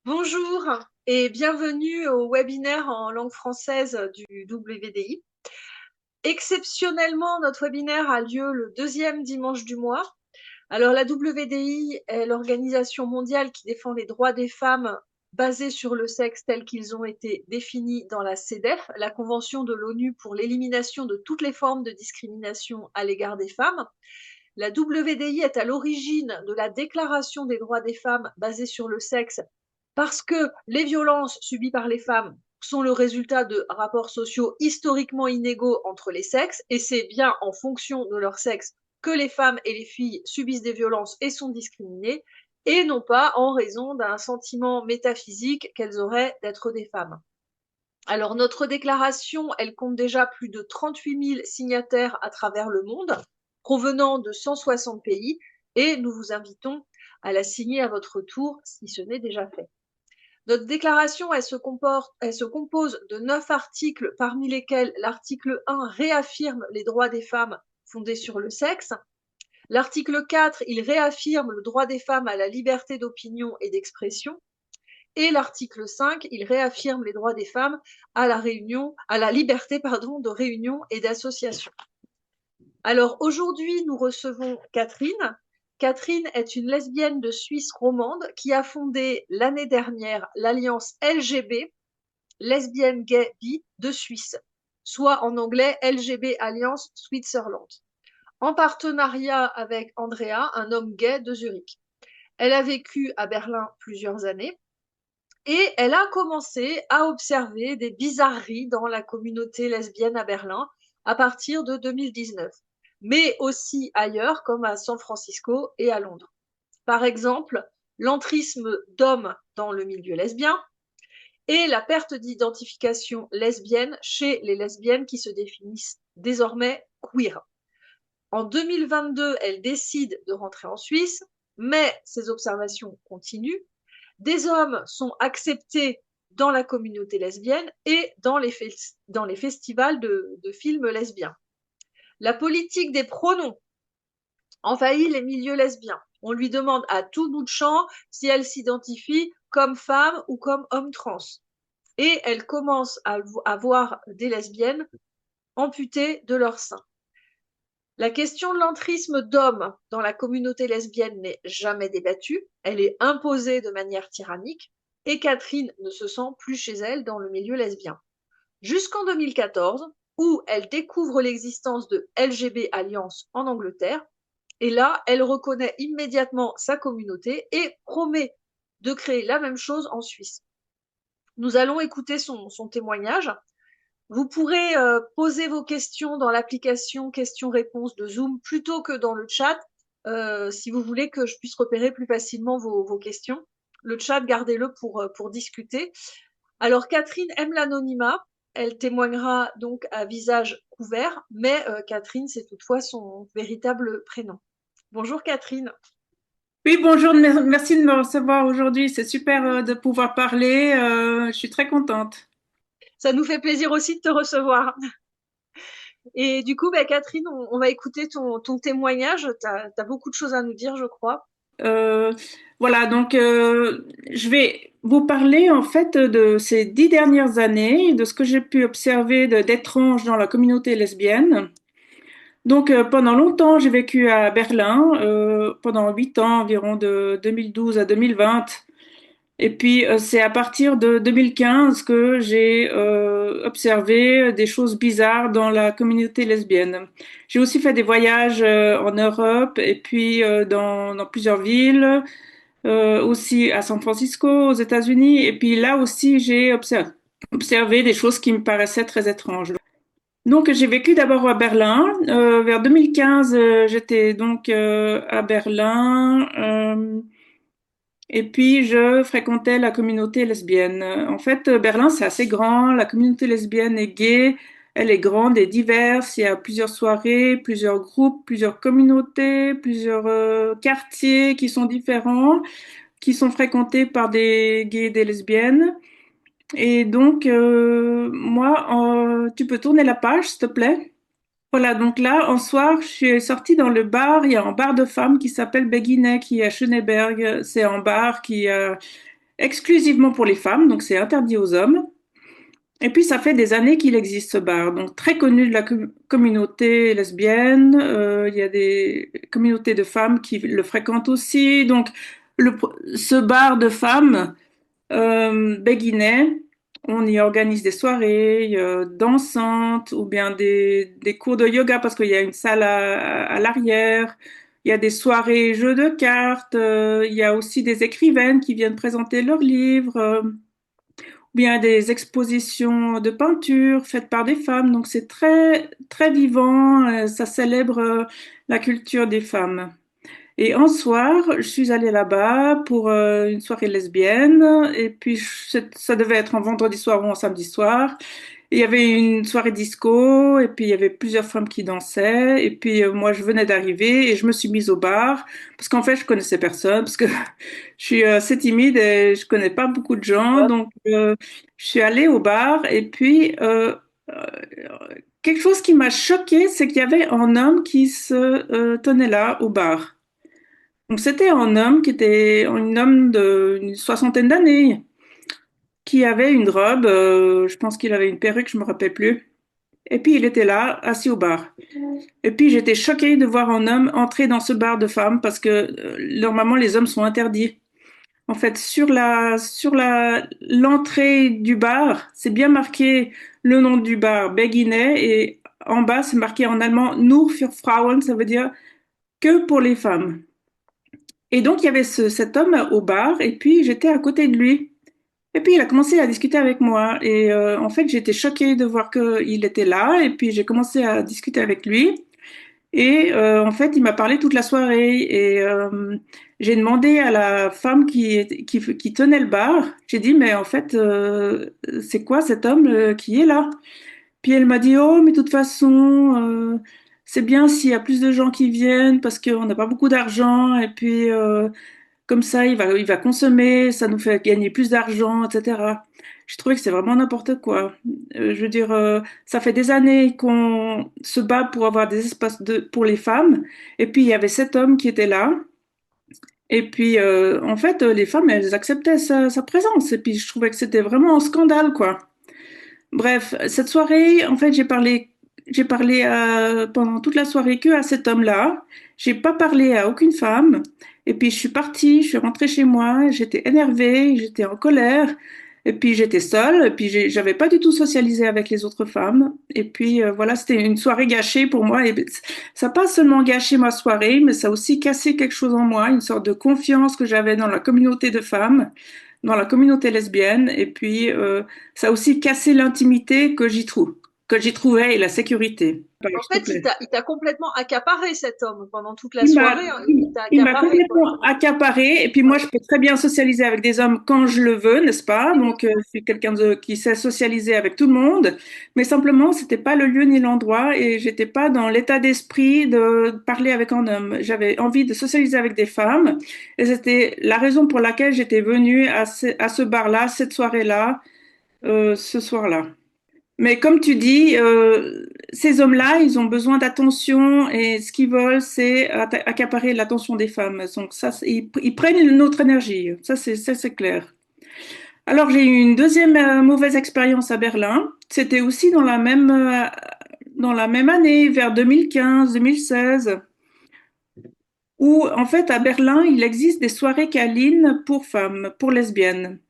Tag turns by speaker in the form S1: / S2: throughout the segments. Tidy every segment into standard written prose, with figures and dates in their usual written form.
S1: Bonjour et bienvenue au webinaire en langue française du WDI. Exceptionnellement, notre webinaire a lieu le deuxième dimanche du mois. Alors la WDI est l'organisation mondiale qui défend les droits des femmes basés sur le sexe tels qu'ils ont été définis dans la CEDEF, la Convention de l'ONU pour l'élimination de toutes les formes de discrimination à l'égard des femmes. La WDI est à l'origine de la Déclaration des droits des femmes basée sur le sexe parce que les violences subies par les femmes sont le résultat de rapports sociaux historiquement inégaux entre les sexes, et c'est bien en fonction de leur sexe que les femmes et les filles subissent des violences et sont discriminées, et non pas en raison d'un sentiment métaphysique qu'elles auraient d'être des femmes. Alors notre déclaration, elle compte déjà plus de 38 000 signataires à travers le monde, provenant de 160 pays, et nous vous invitons à la signer à votre tour si ce n'est déjà fait. Notre déclaration, elle se compose de 9 articles, parmi lesquels l'article 1 réaffirme les droits des femmes fondés sur le sexe. L'article 4, il réaffirme le droit des femmes à la liberté d'opinion et d'expression. Et l'article 5, il réaffirme les droits des femmes à la liberté, de réunion et d'association. Alors aujourd'hui, nous recevons Catherine. Catherine est une lesbienne de Suisse romande qui a fondé l'année dernière l'alliance LGB, lesbienne gay bi de Suisse, soit en anglais LGB Alliance Switzerland, en partenariat avec Andrea, un homme gay de Zurich. Elle a vécu à Berlin plusieurs années et elle a commencé à observer des bizarreries dans la communauté lesbienne à Berlin à partir de 2019, mais aussi ailleurs comme à San Francisco et à Londres. Par exemple, l'entrisme d'hommes dans le milieu lesbien et la perte d'identification lesbienne chez les lesbiennes qui se définissent désormais queer. En 2022, elle décide de rentrer en Suisse, mais ces observations continuent. Des hommes sont acceptés dans la communauté lesbienne et dans les festivals de films lesbiens. La politique des pronoms envahit les milieux lesbiens. On lui demande à tout bout de champ si elle s'identifie comme femme ou comme homme trans. Et elle commence à voir des lesbiennes amputées de leur sein. La question de l'entrisme d'hommes dans la communauté lesbienne n'est jamais débattue, elle est imposée de manière tyrannique, et Catherine ne se sent plus chez elle dans le milieu lesbien. Jusqu'en 2014, où elle découvre l'existence de LGB Alliance en Angleterre, et là, elle reconnaît immédiatement sa communauté et promet de créer la même chose en Suisse. Nous allons écouter son témoignage. Vous pourrez poser vos questions dans l'application questions-réponses de Zoom plutôt que dans le chat, si vous voulez que je puisse repérer plus facilement vos questions. Le chat, gardez-le pour discuter. Alors, Catherine aime l'anonymat. Elle témoignera donc à visage couvert, mais Catherine, c'est toutefois son véritable prénom. Bonjour Catherine.
S2: Oui, bonjour, merci de me recevoir aujourd'hui. C'est super de pouvoir parler. Je suis très contente.
S1: Ça nous fait plaisir aussi de te recevoir. Et du coup, bah, Catherine, on va écouter ton témoignage. Tu as beaucoup de choses à nous dire, je crois.
S2: Euh, voilà, donc je vais vous parler en fait de ces 10 dernières années, de ce que j'ai pu observer d'étrange dans la communauté lesbienne. Donc pendant longtemps, j'ai vécu à Berlin, pendant 8 ans environ, de 2012 à 2020. Et puis, c'est à partir de 2015 que j'ai observé des choses bizarres dans la communauté lesbienne. J'ai aussi fait des voyages en Europe et puis dans plusieurs villes, aussi à San Francisco, aux États-Unis. Et puis là aussi, j'ai observé des choses qui me paraissaient très étranges. Donc, j'ai vécu d'abord à Berlin. Vers 2015, j'étais donc à Berlin. Et puis, je fréquentais la communauté lesbienne. En fait, Berlin, c'est assez grand. La communauté lesbienne est gay. Elle est grande et diverse. Il y a plusieurs soirées, plusieurs groupes, plusieurs communautés, plusieurs quartiers qui sont différents, qui sont fréquentés par des gays et des lesbiennes. Et donc, moi, tu peux tourner la page, s'il te plaît? Voilà, donc là, un soir, je suis sortie dans le bar. Il y a un bar de femmes qui s'appelle Beginner, qui est à Schöneberg. C'est un bar qui exclusivement pour les femmes, donc c'est interdit aux hommes. Et puis ça fait des années qu'il existe ce bar, donc très connu de la communauté lesbienne. Il y a des communautés de femmes qui le fréquentent aussi. Donc ce bar de femmes béguinet, on y organise des soirées dansantes ou bien des cours de yoga parce qu'il y a une salle à l'arrière. Il y a des soirées jeux de cartes. Il y a aussi des écrivaines qui viennent présenter leurs livres. Bien des expositions de peinture faites par des femmes. Donc c'est très très vivant. Ça célèbre la culture des femmes. Et un soir, je suis allée là-bas pour une soirée lesbienne. Et puis ça devait être un vendredi soir ou un samedi soir. Et il y avait une soirée disco, et puis il y avait plusieurs femmes qui dansaient, et puis moi je venais d'arriver et je me suis mise au bar, parce qu'en fait je connaissais personne, parce que je suis assez timide et je connais pas beaucoup de gens, donc je suis allée au bar, et puis quelque chose qui m'a choquée, c'est qu'il y avait un homme qui se tenait là au bar. Donc c'était un homme qui était un homme d'une soixantaine d'années, qui avait une robe, je pense qu'il avait une perruque, je me rappelle plus. Et puis il était là, assis au bar. Et puis j'étais choquée de voir un homme entrer dans ce bar de femmes parce que normalement les hommes sont interdits. En fait, l'entrée du bar, c'est bien marqué le nom du bar, Beginner, et en bas c'est marqué en allemand Nur für Frauen, ça veut dire que pour les femmes. Et donc il y avait cet homme au bar et puis j'étais à côté de lui. Et puis il a commencé à discuter avec moi et en fait j'étais choquée de voir qu'il était là et puis j'ai commencé à discuter avec lui et en fait il m'a parlé toute la soirée et j'ai demandé à la femme qui tenait le bar, j'ai dit mais en fait c'est quoi cet homme qui est là? Puis elle m'a dit oh mais de toute façon c'est bien s'il y a plus de gens qui viennent parce qu'on n'a pas beaucoup d'argent et puis comme ça, il va consommer, ça nous fait gagner plus d'argent, etc. Je trouvais que c'est vraiment n'importe quoi. Je veux dire, ça fait des années qu'on se bat pour avoir des espaces pour les femmes, et puis il y avait cet homme qui était là, et puis en fait, les femmes, elles acceptaient sa présence, et puis je trouvais que c'était vraiment un scandale, quoi. Bref, cette soirée, en fait, j'ai parlé pendant toute la soirée que à cet homme-là. J'ai pas parlé à aucune femme. Et puis je suis partie, je suis rentrée chez moi. J'étais énervée, j'étais en colère. Et puis j'étais seule. Et puis j'avais pas du tout socialisé avec les autres femmes. Et puis voilà, c'était une soirée gâchée pour moi. Et ça n'a pas seulement gâché ma soirée, mais ça a aussi cassé quelque chose en moi, une sorte de confiance que j'avais dans la communauté de femmes, dans la communauté lesbienne. Et puis ça a aussi cassé l'intimité que j'y trouvais et la sécurité.
S1: En
S2: S'il te
S1: fait,
S2: plaît.
S1: il t'a complètement accaparé cet homme pendant toute la
S2: Il m'a,
S1: soirée, hein. Il t'a
S2: il m'a
S1: accaparé, quoi.
S2: complètement accaparé. Et puis moi,
S1: Ouais.
S2: je peux très bien socialiser avec des hommes quand je le veux, n'est-ce pas? Donc, je suis quelqu'un qui sait socialiser avec tout le monde. Mais simplement, c'était pas le lieu ni l'endroit et j'étais pas dans l'état d'esprit de parler avec un homme. J'avais envie de socialiser avec des femmes et c'était la raison pour laquelle j'étais venue à ce bar-là, cette soirée-là, ce soir-là. Mais comme tu dis, ces hommes-là, ils ont besoin d'attention et ce qu'ils veulent, c'est accaparer l'attention des femmes. Donc ça, ils prennent notre énergie. Ça, c'est clair. Alors j'ai eu une deuxième mauvaise expérience à Berlin. C'était aussi dans la même année, vers 2015-2016, où en fait à Berlin, il existe des soirées câlines pour femmes, pour lesbiennes.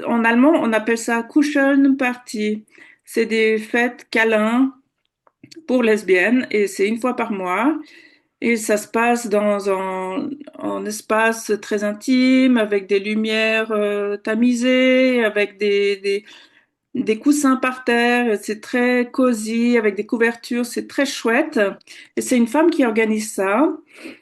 S2: En allemand, on appelle ça Kuschelparty. C'est des fêtes câlins pour lesbiennes et c'est une fois par mois. Et ça se passe dans un espace très intime, avec des lumières tamisées, avec des coussins par terre. Et c'est très cosy, avec des couvertures, c'est très chouette. Et c'est une femme qui organise ça.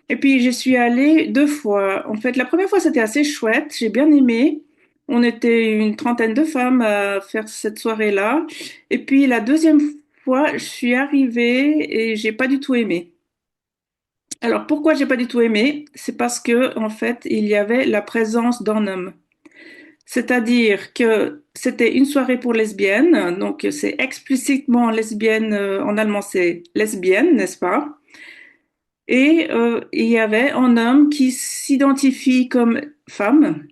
S2: Et puis j'y suis allée deux fois. En fait, la première fois, c'était assez chouette, j'ai bien aimé. On était une trentaine de femmes à faire cette soirée-là. Et puis la deuxième fois, je suis arrivée et j'ai pas du tout aimé. Alors pourquoi j'ai pas du tout aimé? C'est parce que en fait, il y avait la présence d'un homme. C'est-à-dire que c'était une soirée pour lesbiennes, donc c'est explicitement lesbienne, en allemand c'est lesbienne, n'est-ce pas? Et il y avait un homme qui s'identifie comme femme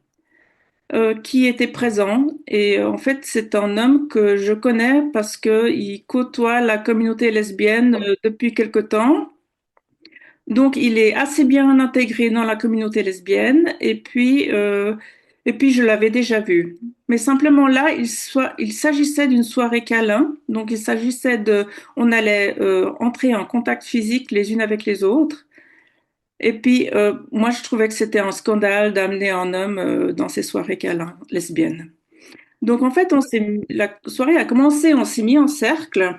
S2: qui était présent. Et en fait, c'est un homme que je connais parce que il côtoie la communauté lesbienne depuis quelque temps. Donc, il est assez bien intégré dans la communauté lesbienne. Et puis, je l'avais déjà vu. Mais simplement là, il s'agissait d'une soirée câlin. Donc, il s'agissait on allait entrer en contact physique les unes avec les autres. Et puis, moi, je trouvais que c'était un scandale d'amener un homme dans ces soirées câlins lesbiennes. Donc, en fait, la soirée a commencé, on s'est mis en cercle,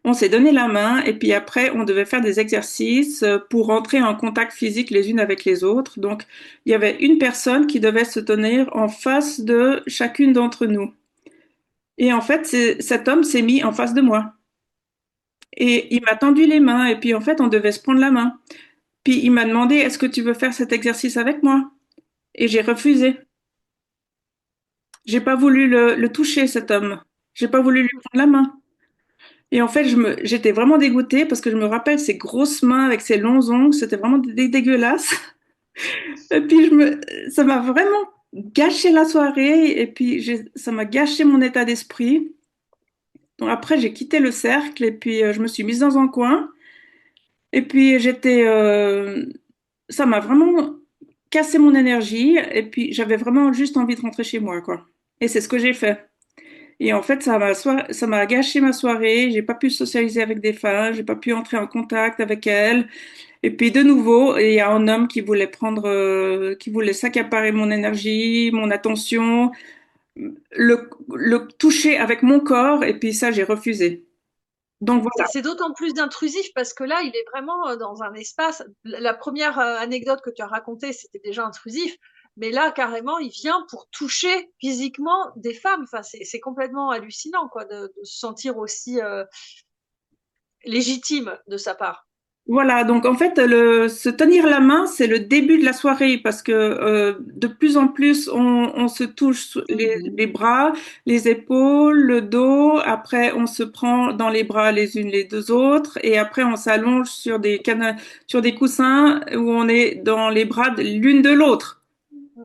S2: on s'est donné la main, et puis après, on devait faire des exercices pour entrer en contact physique les unes avec les autres. Donc, il y avait une personne qui devait se tenir en face de chacune d'entre nous. Et en fait, cet homme s'est mis en face de moi. Et il m'a tendu les mains, et puis en fait, on devait se prendre la main. Puis il m'a demandé, est-ce que tu veux faire cet exercice avec moi? Et j'ai refusé. J'ai pas voulu le toucher, cet homme. J'ai pas voulu lui prendre la main. Et en fait, j'étais vraiment dégoûtée parce que je me rappelle ses grosses mains avec ses longs ongles, c'était vraiment dégueulasse. Et puis ça m'a vraiment gâché la soirée et puis ça m'a gâché mon état d'esprit. Donc après, j'ai quitté le cercle et puis je me suis mise dans un coin. Et puis ça m'a vraiment cassé mon énergie et puis j'avais vraiment juste envie de rentrer chez moi, quoi. Et c'est ce que j'ai fait. Et en fait, ça m'a gâché ma soirée. J'ai pas pu socialiser avec des femmes, j'ai pas pu entrer en contact avec elles. Et puis de nouveau, il y a un homme qui voulait s'accaparer mon énergie, mon attention, le toucher avec mon corps. Et puis ça, j'ai refusé. Donc voilà.
S1: C'est d'autant plus intrusif parce que là, il est vraiment dans un espace. La première anecdote que tu as racontée, c'était déjà intrusif, mais là, carrément, il vient pour toucher physiquement des femmes. Enfin, c'est complètement hallucinant, quoi, de se sentir aussi légitime de sa part.
S2: Voilà, donc en fait, se tenir la main, c'est le début de la soirée parce que de plus en plus, on se touche les bras, les épaules, le dos. Après, on se prend dans les bras les unes les deux autres et après, on s'allonge sur des coussins où on est dans les bras de l'une de l'autre.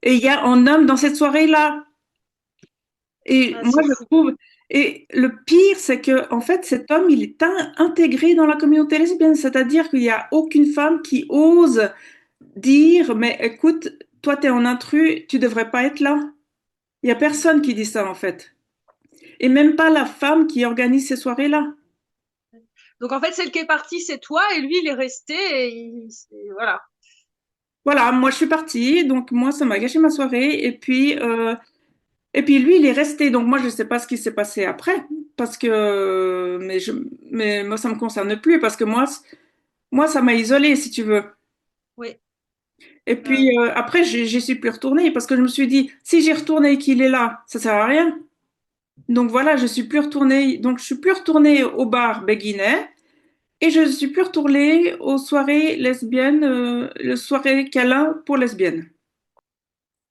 S2: Et il y a un homme dans cette soirée-là. Et
S1: Ah,
S2: moi,
S1: c'est
S2: je
S1: fou.
S2: trouve, et le pire, c'est que, en fait, cet homme, il est intégré dans la communauté lesbienne. C'est-à-dire qu'il n'y a aucune femme qui ose dire, mais écoute, toi, t'es un intrus, tu devrais pas être là. Il y a personne qui dit ça, en fait. Et même pas la femme qui organise ces soirées-là.
S1: Donc en fait, celle qui est partie, c'est toi, et lui, il est resté, voilà.
S2: Voilà, moi, je suis partie, donc moi, ça m'a gâché ma soirée. Et puis lui, il est resté. Donc moi, je sais pas ce qui s'est passé après, parce que, mais moi, ça me concerne plus, parce que moi, ça m'a isolée, si tu veux.
S1: Oui.
S2: Et
S1: Ah oui.
S2: puis après, j'y suis plus retournée parce que je me suis dit, si j'y retournée et qu'il est là, ça sert à rien. Donc voilà, je suis plus retournée. Donc je suis plus retournée au bar béguinet et je suis plus retournée aux soirées lesbiennes, les soirées câlin pour lesbiennes.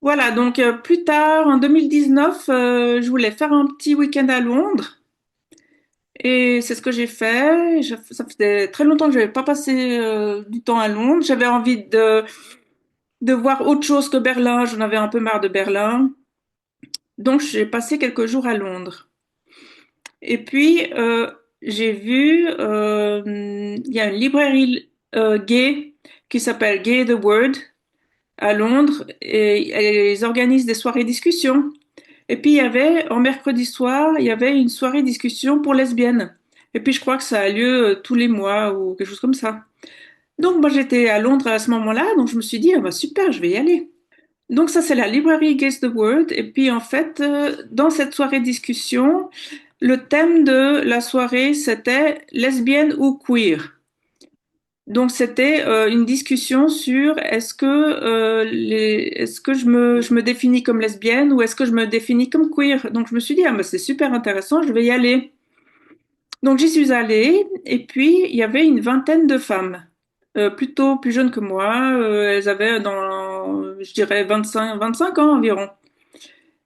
S2: Voilà, donc plus tard, en 2019, je voulais faire un petit week-end à Londres. Et c'est ce que j'ai fait. Ça faisait très longtemps que je n'avais pas passé du temps à Londres. J'avais envie de voir autre chose que Berlin. J'en avais un peu marre de Berlin. Donc, j'ai passé quelques jours à Londres. Et puis, j'ai vu, il y a une librairie gay qui s'appelle Gay the Word à Londres et ils organisent des soirées discussions. Et puis, il y avait, en mercredi soir, il y avait une soirée discussion pour lesbiennes. Et puis, je crois que ça a lieu tous les mois ou quelque chose comme ça. Donc, moi, j'étais à Londres à ce moment-là, donc je me suis dit, ah bah super, je vais y aller. Donc ça, c'est la librairie Against the World. Et puis en fait, dans cette soirée discussion, le thème de la soirée, c'était lesbienne ou queer. Donc c'était une discussion sur est-ce que je me définis comme lesbienne ou est-ce que je me définis comme queer. Donc je me suis dit, ah, bah, c'est super intéressant, je vais y aller. Donc j'y suis allée et puis il y avait une vingtaine de femmes, plutôt plus jeunes que moi. Elles avaient je dirais 25 ans environ.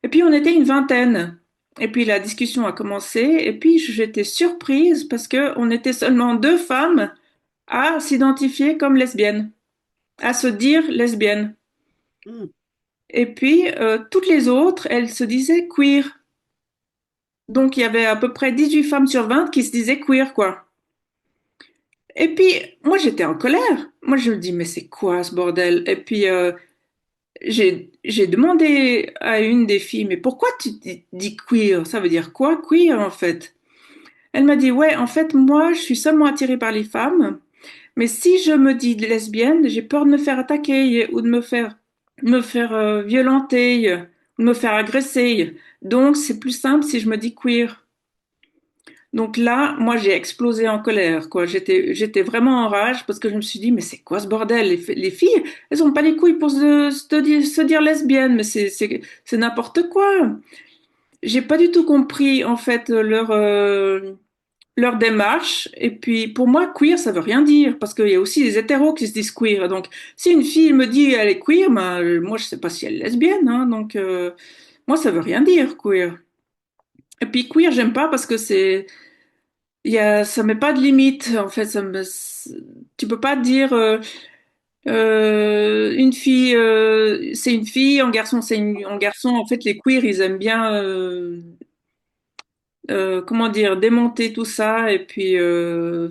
S2: Et puis on était une vingtaine. Et puis la discussion a commencé. Et puis j'étais surprise parce que on était seulement deux femmes à s'identifier comme lesbiennes, à se dire lesbiennes.
S3: Hmm.
S2: Et puis, toutes les autres, elles se disaient queer. Donc, il y avait à peu près 18 femmes sur 20 qui se disaient queer, quoi. Et puis, moi, j'étais en colère. Moi, je me dis, mais c'est quoi ce bordel? Et puis, j'ai demandé à une des filles, mais pourquoi tu dis queer? Ça veut dire quoi, queer, en fait? Elle m'a dit, ouais, en fait, moi, je suis seulement attirée par les femmes. Mais si je me dis lesbienne, j'ai peur de me faire attaquer ou de me faire violenter, ou de me faire agresser. Donc, c'est plus simple si je me dis queer. Donc là, moi, j'ai explosé en colère, quoi. J'étais vraiment en rage parce que je me suis dit, mais c'est quoi ce bordel? Les filles, elles ont pas les couilles pour se dire lesbiennes, mais c'est n'importe quoi. J'ai pas du tout compris, en fait, leur démarche. Et puis, pour moi, queer, ça veut rien dire, parce qu'il y a aussi des hétéros qui se disent queer. Donc, si une fille me dit elle est queer, ben, moi, je sais pas si elle est lesbienne, hein. Donc, moi, ça veut rien dire, queer. Et puis, queer, j'aime pas parce que ça met pas de limite, en fait. Tu peux pas dire, une fille, c'est une fille, un garçon, un garçon. En fait, les queers, ils aiment bien, comment dire, démonter tout ça et puis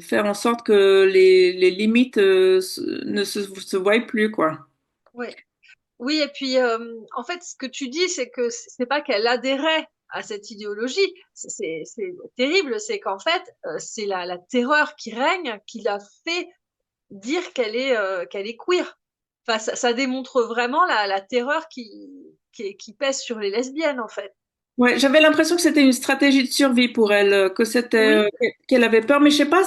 S2: faire en sorte que les limites ne se voient plus, quoi.
S1: Oui. Oui, et puis en fait, ce que tu dis, c'est que c'est pas qu'elle adhérait à cette idéologie. C'est terrible, c'est qu'en fait, c'est la terreur qui règne qui l'a fait dire qu'elle est queer. Enfin, ça démontre vraiment la terreur qui pèse sur les lesbiennes, en fait.
S2: Ouais, j'avais l'impression que c'était une stratégie de survie pour elle, que c'était,
S1: Oui,
S2: qu'elle avait peur, mais je sais pas,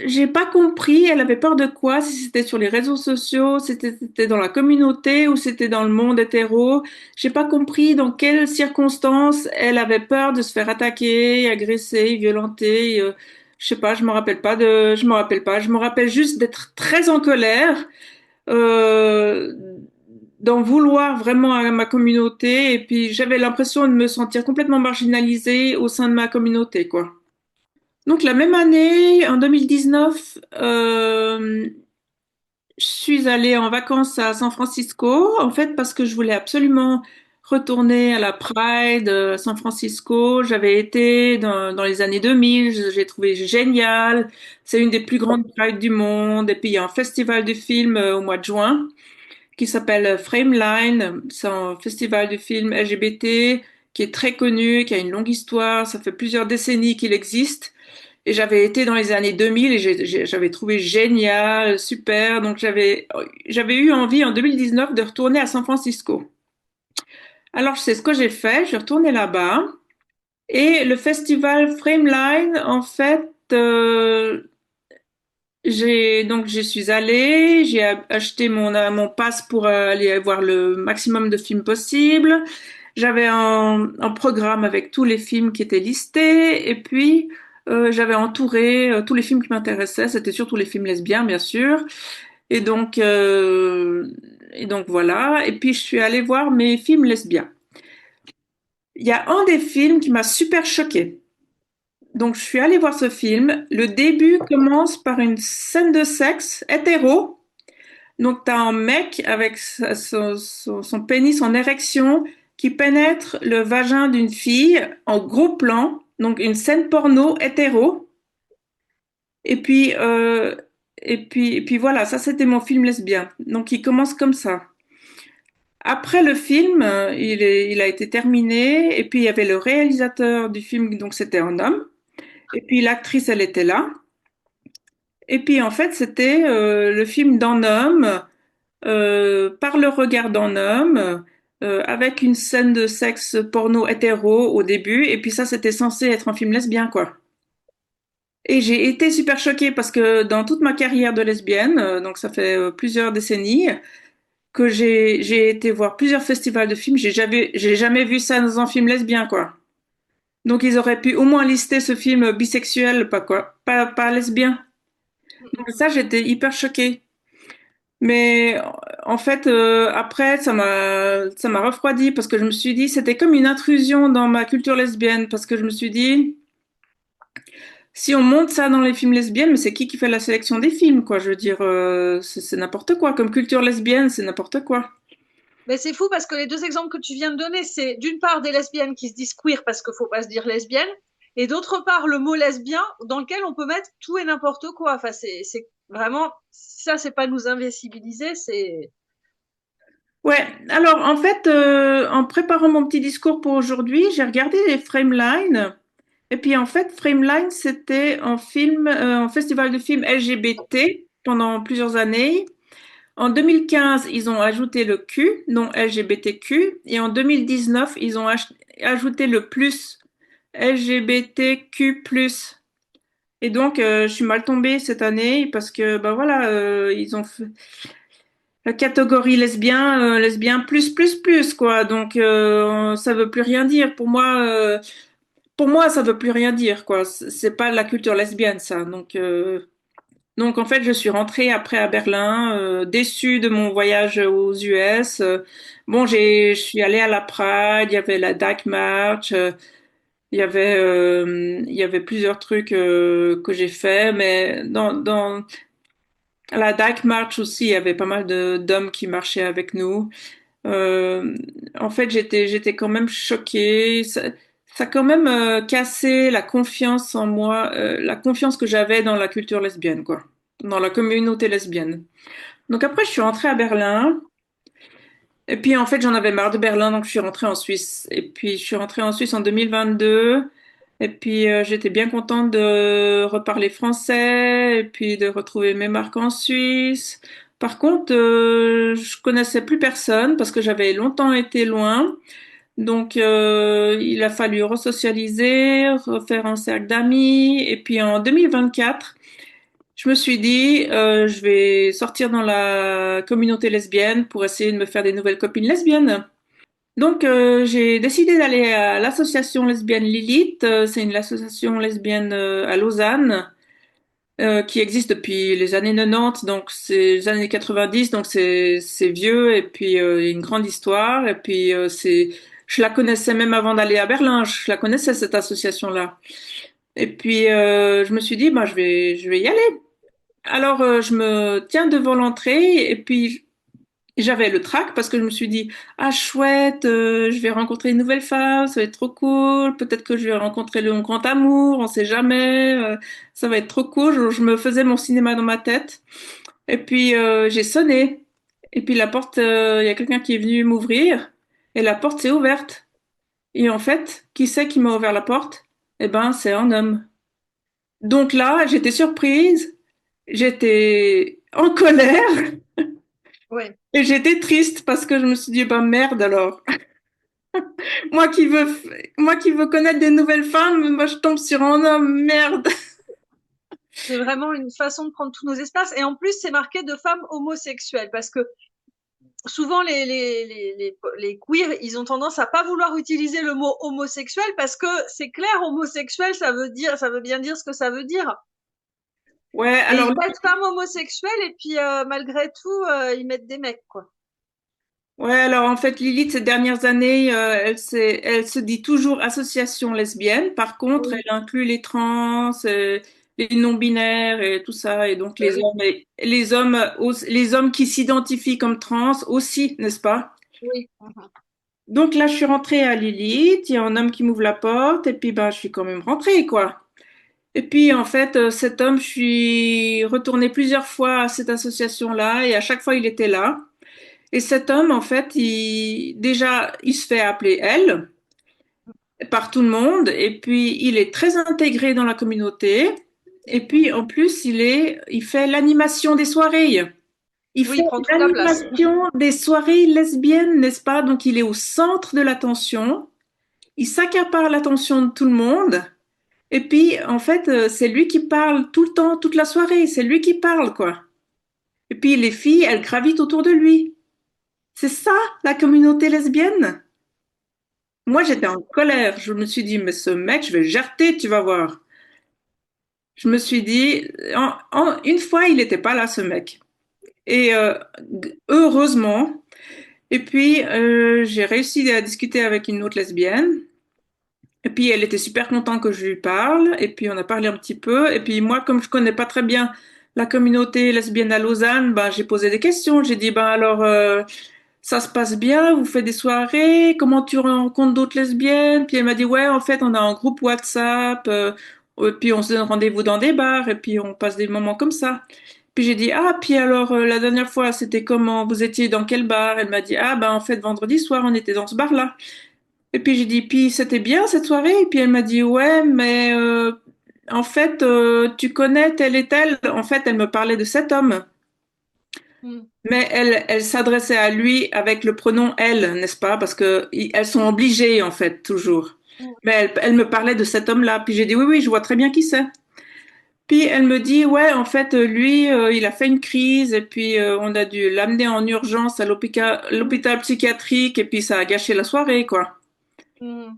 S2: j'ai pas compris, elle avait peur de quoi, si c'était sur les réseaux sociaux, si c'était dans la communauté ou c'était dans le monde hétéro. J'ai pas compris dans quelles circonstances elle avait peur de se faire attaquer, agresser, violenter. Je sais pas, je me rappelle pas. Je me rappelle juste d'être très en colère, euh, d'en vouloir vraiment à ma communauté, et puis j'avais l'impression de me sentir complètement marginalisée au sein de ma communauté, quoi. Donc la même année, en 2019, je suis allée en vacances à San Francisco, en fait parce que je voulais absolument retourner à la Pride à San Francisco. J'avais été dans les années 2000, j'ai trouvé génial. C'est une des plus grandes Prides du monde. Et puis il y a un festival de films au mois de juin qui s'appelle Frameline. C'est un festival de films LGBT qui est très connu, qui a une longue histoire. Ça fait plusieurs décennies qu'il existe. Et j'avais été dans les années 2000 et j'avais trouvé génial, super. Donc j'avais eu envie en 2019 de retourner à San Francisco. Alors c'est ce que j'ai fait. Je suis retournée là-bas et le festival Frameline, en fait, j'y suis allée. J'ai acheté mon pass pour aller voir le maximum de films possible. J'avais un programme avec tous les films qui étaient listés et puis j'avais entouré tous les films qui m'intéressaient. C'était surtout les films lesbiens, bien sûr. Et donc, euh, et donc voilà. Et puis je suis allée voir mes films lesbiens. Il y a un des films qui m'a super choquée. Donc je suis allée voir ce film. Le début commence par une scène de sexe hétéro. Donc, t'as un mec avec son pénis en érection qui pénètre le vagin d'une fille en gros plan, donc une scène porno hétéro. Et puis, et puis voilà, ça c'était mon film lesbien. Donc, il commence comme ça. Après le film, il a été terminé, et puis il y avait le réalisateur du film, donc c'était un homme, et puis l'actrice, elle était là. Et puis en fait, c'était le film d'un homme par le regard d'un homme, avec une scène de sexe porno hétéro au début, et puis ça, c'était censé être un film lesbien, quoi. Et j'ai été super choquée parce que dans toute ma carrière de lesbienne, donc ça fait plusieurs décennies, que j'ai été voir plusieurs festivals de films, j'ai jamais vu ça dans un film lesbien, quoi. Donc ils auraient pu au moins lister ce film bisexuel, pas quoi, pas lesbien. Donc ça, j'étais hyper choquée. Mais en fait, après, ça m'a refroidi parce que je me suis dit, c'était comme une intrusion dans ma culture lesbienne parce que je me suis dit, si on monte ça dans les films lesbiennes, mais c'est qui fait la sélection des films, quoi? Je veux dire, c'est n'importe quoi. Comme culture lesbienne, c'est n'importe quoi.
S1: Mais c'est fou parce que les deux exemples que tu viens de donner, c'est d'une part des lesbiennes qui se disent queer parce qu'il faut pas se dire lesbienne, et d'autre part le mot lesbien dans lequel on peut mettre tout et n'importe quoi. Enfin, c'est vraiment, ça, c'est pas nous invisibiliser, c'est,
S2: Ouais, alors en fait, en préparant mon petit discours pour aujourd'hui, j'ai regardé les Frameline. Et puis en fait, Frameline, c'était un film, un festival de films LGBT pendant plusieurs années. En 2015, ils ont ajouté le Q, non LGBTQ, et en 2019, ils ont ajouté le plus LGBTQ+. Et donc, je suis mal tombée cette année parce que, ben voilà, ils ont fait la catégorie lesbien, lesbien plus, quoi. Donc, ça veut plus rien dire. Pour moi, ça veut plus rien dire, quoi. C'est pas la culture lesbienne, ça. Donc en fait, je suis rentrée après à Berlin, déçue de mon voyage aux US. Bon, je suis allée à la Pride, il y avait la Dyke March, il y avait plusieurs trucs que j'ai fait, mais dans la Dyke March aussi, il y avait pas mal de d'hommes qui marchaient avec nous. Euh, En fait, j'étais quand même choquée. Ça a quand même cassé la confiance en moi, la confiance que j'avais dans la culture lesbienne, quoi, dans la communauté lesbienne. Donc après, je suis rentrée à Berlin. Et puis en fait, j'en avais marre de Berlin, donc je suis rentrée en Suisse. Et puis je suis rentrée en Suisse en 2022. Et puis j'étais bien contente de reparler français et puis de retrouver mes marques en Suisse. Par contre, je connaissais plus personne parce que j'avais longtemps été loin. Donc il a fallu resocialiser, refaire un cercle d'amis. Et puis en 2024, je me suis dit, je vais sortir dans la communauté lesbienne pour essayer de me faire des nouvelles copines lesbiennes. Donc, j'ai décidé d'aller à l'association lesbienne Lilith. C'est une association lesbienne à Lausanne qui existe depuis les années 90, donc c'est les années 90, donc c'est vieux et puis il y a une grande histoire. Et puis je la connaissais même avant d'aller à Berlin. Je la connaissais cette association-là. Et puis je me suis dit, bah je vais y aller. Alors, je me tiens devant l'entrée et puis j'avais le trac parce que je me suis dit, ah chouette, je vais rencontrer une nouvelle femme, ça va être trop cool. Peut-être que je vais rencontrer le grand amour, on sait jamais. Ça va être trop cool. Je me faisais mon cinéma dans ma tête. Et puis j'ai sonné. Et puis la porte, il y a quelqu'un qui est venu m'ouvrir et la porte s'est ouverte. Et en fait, qui c'est qui m'a ouvert la porte? Eh ben, c'est un homme. Donc là, j'étais surprise. J'étais en colère
S1: ouais.
S2: et j'étais triste parce que je me suis dit, bah merde alors. Moi qui veux, moi qui veux connaître des nouvelles femmes, moi je tombe sur un homme, merde.
S1: C'est vraiment une façon de prendre tous nos espaces. Et en plus, c'est marqué de femmes homosexuelles parce que souvent les queers, ils ont tendance à pas vouloir utiliser le mot homosexuel parce que c'est clair, homosexuel, ça veut bien dire ce que ça veut dire.
S2: Ouais,
S1: Et
S2: alors,
S1: ils mettent femmes homosexuelles et puis malgré tout, ils mettent des mecs, quoi.
S2: ouais, alors en fait, Lilith, ces dernières années, elle se dit toujours association lesbienne. Par contre,
S1: Oui,
S2: elle inclut les trans, les non-binaires et tout ça. Et donc
S1: ben
S2: les
S1: oui,
S2: hommes, les hommes qui s'identifient comme trans aussi, n'est-ce pas?
S1: oui.
S2: Donc là, je suis rentrée à Lilith, il y a un homme qui m'ouvre la porte, et puis bah, je suis quand même rentrée, quoi. Et puis en fait, cet homme, je suis retournée plusieurs fois à cette association-là, et à chaque fois, il était là. Et cet homme, en fait, déjà, il se fait appeler elle par tout le monde, et puis il est très intégré dans la communauté. Et puis en plus, il fait l'animation des soirées. Il
S1: Oui,
S2: fait
S1: il prend toute la place.
S2: l'animation des soirées lesbiennes, n'est-ce pas? Donc il est au centre de l'attention. Il s'accapare l'attention de tout le monde. Et puis, en fait, c'est lui qui parle tout le temps, toute la soirée. C'est lui qui parle, quoi. Et puis, les filles, elles gravitent autour de lui. C'est ça, la communauté lesbienne. Moi, j'étais en colère. Je me suis dit, mais ce mec, je vais le jarter, tu vas voir. Je me suis dit, une fois, il n'était pas là, ce mec. Et heureusement. Et puis, j'ai réussi à discuter avec une autre lesbienne. Et puis elle était super contente que je lui parle. Et puis on a parlé un petit peu. Et puis moi, comme je connais pas très bien la communauté lesbienne à Lausanne, ben j'ai posé des questions. J'ai dit ben alors ça se passe bien, vous faites des soirées, comment tu rencontres d'autres lesbiennes? Puis elle m'a dit, ouais, en fait, on a un groupe WhatsApp, puis on se donne rendez-vous dans des bars, et puis on passe des moments comme ça. Puis j'ai dit, ah, puis alors, la dernière fois, c'était comment? Vous étiez dans quel bar? Elle m'a dit, ah, ben, en fait, vendredi soir, on était dans ce bar-là. Et puis j'ai dit, puis c'était bien cette soirée? Et puis elle m'a dit, ouais, mais en fait, tu connais tel et tel. En fait, elle me parlait de cet homme.
S1: Mm.
S2: Mais elle s'adressait à lui avec le pronom elle, n'est-ce pas? Parce que elles sont obligées, en fait, toujours.
S1: Mm.
S2: Mais elle me parlait de cet homme-là. Puis j'ai dit, oui, oui, je vois très bien qui c'est. Puis elle me dit, ouais, en fait, lui, il a fait une crise et puis on a dû l'amener en urgence à l'hôpital psychiatrique et puis ça a gâché la soirée, quoi.
S1: Mm.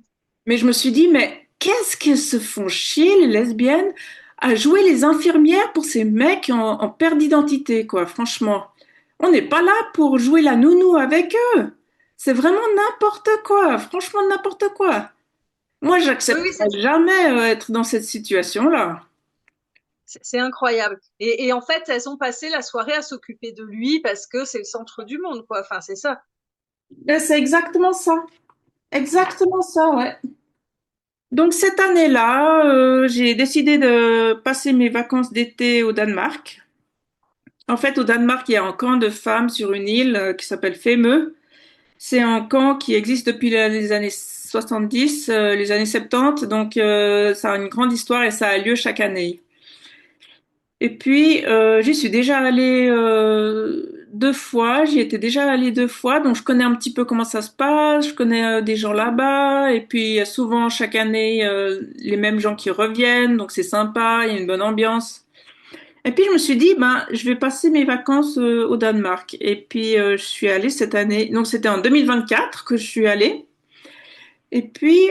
S2: Mais je me suis dit, mais qu'est-ce qu'elles se font chier, les lesbiennes, à jouer les infirmières pour ces mecs en perte d'identité, quoi, franchement. On n'est pas là pour jouer la nounou avec eux. C'est vraiment n'importe quoi, franchement n'importe quoi. Moi,
S1: Oui, oui,
S2: j'accepterais jamais être dans cette situation-là.
S1: c'est incroyable. Et en fait, elles ont passé la soirée à s'occuper de lui parce que c'est le centre du monde, quoi. Enfin, c'est ça.
S2: Et c'est exactement ça. Exactement ça, ouais. Donc cette année-là, j'ai décidé de passer mes vacances d'été au Danemark. En fait, au Danemark, il y a un camp de femmes sur une île qui s'appelle Femø. C'est un camp qui existe depuis les années 70, les années 70, donc ça a une grande histoire et ça a lieu chaque année. Et puis, j'y suis déjà allée 2 fois, j'y étais déjà allée 2 fois, donc je connais un petit peu comment ça se passe, je connais des gens là-bas, et puis il y a souvent chaque année les mêmes gens qui reviennent, donc c'est sympa, il y a une bonne ambiance. Et puis je me suis dit, ben, je vais passer mes vacances au Danemark. Et puis je suis allée cette année, donc c'était en 2024 que je suis allée. Et puis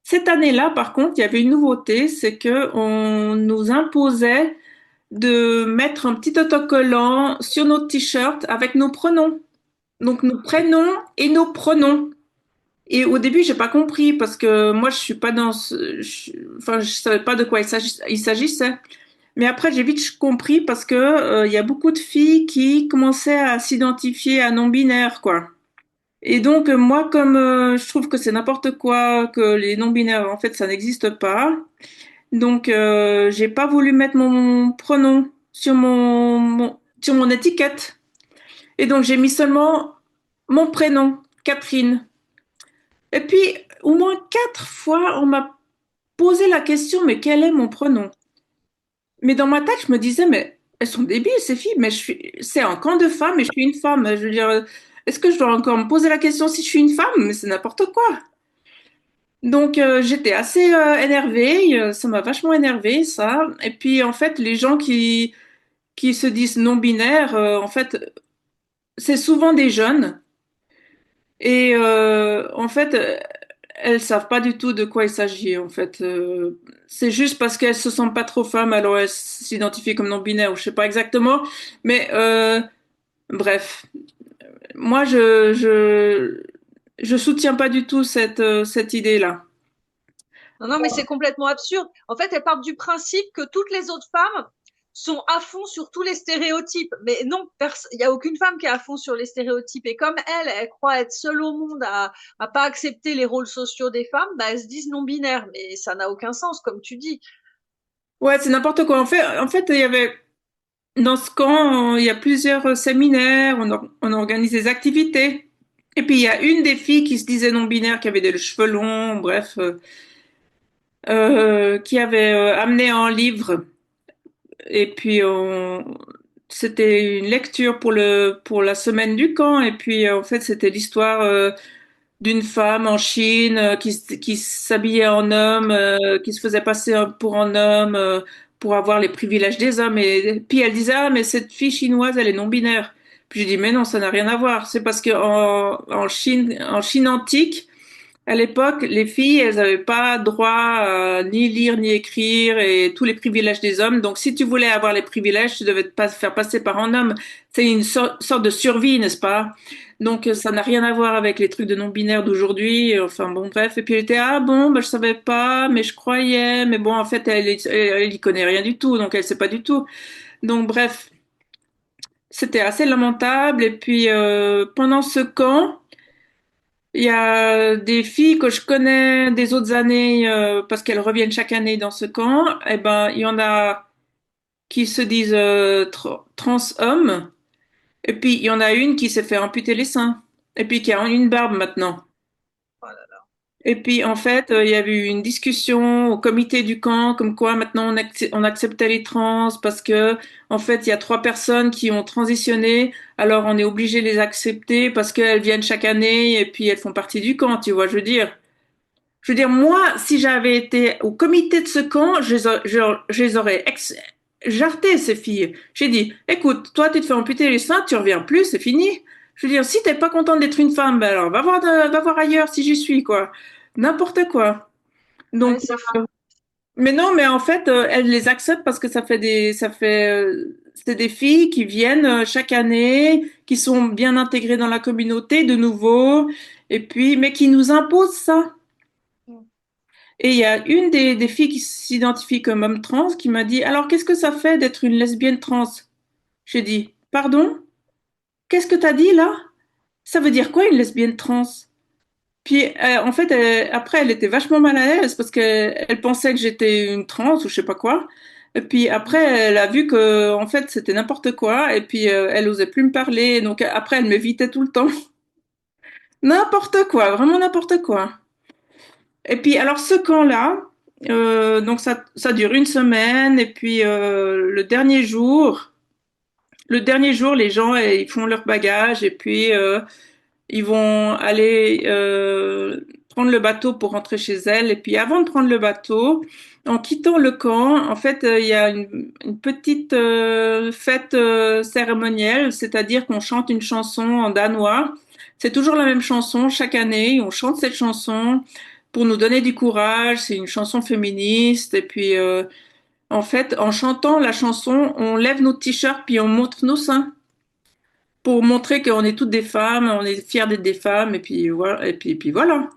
S2: cette année-là, par contre, il y avait une nouveauté, c'est que on nous imposait de mettre un petit autocollant sur notre t-shirt avec nos pronoms. Donc nos prénoms et nos pronoms. Et au début, j'ai pas compris parce que moi, je suis pas dans enfin, je savais pas de quoi il s'agissait. Mais après, j'ai vite compris parce que il y a beaucoup de filles qui commençaient à s'identifier à non-binaires, quoi. Et donc, moi, comme je trouve que c'est n'importe quoi, que les non-binaires, en fait, ça n'existe pas. Donc, j'ai pas voulu mettre mon pronom sur sur mon étiquette. Et donc, j'ai mis seulement mon prénom, Catherine. Et puis, au moins 4 fois, on m'a posé la question, mais quel est mon pronom? Mais dans ma tête, je me disais, mais elles sont débiles, ces filles, mais c'est un camp de femmes et je suis une femme. Je veux dire, est-ce que je dois encore me poser la question si je suis une femme? Mais c'est n'importe quoi. Donc, j'étais assez énervée, ça m'a vachement énervée, ça. Et puis, en fait, les gens qui se disent non-binaires, en fait, c'est souvent des jeunes. Et en fait, elles savent pas du tout de quoi il s'agit, en fait. C'est juste parce qu'elles se sentent pas trop femmes, alors elles s'identifient comme non-binaires, ou je sais pas exactement. Mais bref, moi, je soutiens pas du tout cette idée-là.
S1: Non, non, mais c'est complètement absurde. En fait, elles partent du principe que toutes les autres femmes sont à fond sur tous les stéréotypes. Mais non, il y a aucune femme qui est à fond sur les stéréotypes. Et comme elles croient être seules au monde à pas accepter les rôles sociaux des femmes, bah, elles se disent non binaires. Mais ça n'a aucun sens, comme tu dis.
S2: Ouais, c'est n'importe quoi. En fait, il y avait dans ce camp, il y a plusieurs séminaires, on organise des activités. Et puis il y a une des filles qui se disait non-binaire, qui avait des cheveux longs, bref, qui avait amené un livre. Et puis c'était une lecture pour la semaine du camp. Et puis en fait, c'était l'histoire d'une femme en Chine qui s'habillait en homme, qui se faisait passer pour un homme pour avoir les privilèges des hommes. Et puis elle disait, ah, mais cette fille chinoise, elle est non-binaire. Puis je dis, mais non, ça n'a rien à voir. C'est parce que en Chine antique, à l'époque, les filles, elles n'avaient pas droit à ni lire ni écrire et tous les privilèges des hommes. Donc, si tu voulais avoir les privilèges, tu devais te faire passer par un homme. C'est une sorte de survie, n'est-ce pas? Donc, ça n'a rien à voir avec les trucs de non-binaire d'aujourd'hui. Enfin, bon, bref. Et puis, elle était, ah bon, bah, je savais pas, mais je croyais. Mais bon, en fait, elle y connaît rien du tout, donc elle sait pas du tout. Donc, bref. c'était assez lamentable. Et puis pendant ce camp, il y a des filles que je connais des autres années parce qu'elles reviennent chaque année dans ce camp. Et ben, il y en a qui se disent trans hommes. Et puis il y en a une qui s'est fait amputer les seins. Et puis qui a une barbe maintenant.
S1: Oh là là.
S2: Et puis, en fait, il y avait eu une discussion au comité du camp, comme quoi maintenant on acceptait les trans parce que, en fait, il y a 3 personnes qui ont transitionné, alors on est obligé de les accepter parce qu'elles viennent chaque année et puis elles font partie du camp, tu vois, je veux dire. Je veux dire, moi, si j'avais été au comité de ce camp, je les aurais jarté, ces filles. J'ai dit, écoute, toi, tu te fais amputer les seins, tu reviens plus, c'est fini. Je veux dire, si t'es pas contente d'être une femme, ben alors va voir ailleurs si j'y suis, quoi. N'importe quoi.
S1: Ouais,
S2: Donc,
S1: c'est fou.
S2: mais non, mais en fait, elles les acceptent parce que c'est des filles qui viennent chaque année, qui sont bien intégrées dans la communauté de nouveau, et puis, mais qui nous imposent ça. Et il y a une des filles qui s'identifie comme homme trans qui m'a dit, alors qu'est-ce que ça fait d'être une lesbienne trans? J'ai dit, pardon? Qu'est-ce que t'as dit là? Ça veut dire quoi une lesbienne trans? Puis en fait, après, elle était vachement mal à l'aise parce qu'elle pensait que j'étais une trans ou je sais pas quoi. Et puis après, elle a vu que en fait c'était n'importe quoi. Et puis elle osait plus me parler. Donc après, elle m'évitait tout le temps. N'importe quoi, vraiment n'importe quoi. Et puis alors ce camp-là, donc ça dure une semaine. Et puis le dernier jour, les gens ils font leur bagage et puis ils vont aller prendre le bateau pour rentrer chez elles. Et puis avant de prendre le bateau, en quittant le camp, en fait, il y a une petite fête cérémonielle, c'est-à-dire qu'on chante une chanson en danois. C'est toujours la même chanson chaque année. On chante cette chanson pour nous donner du courage. C'est une chanson féministe. Et puis, en fait, en chantant la chanson, on lève nos t-shirts puis on montre nos seins pour montrer qu'on est toutes des femmes, on est fiers d'être des femmes, et puis voilà, puis voilà.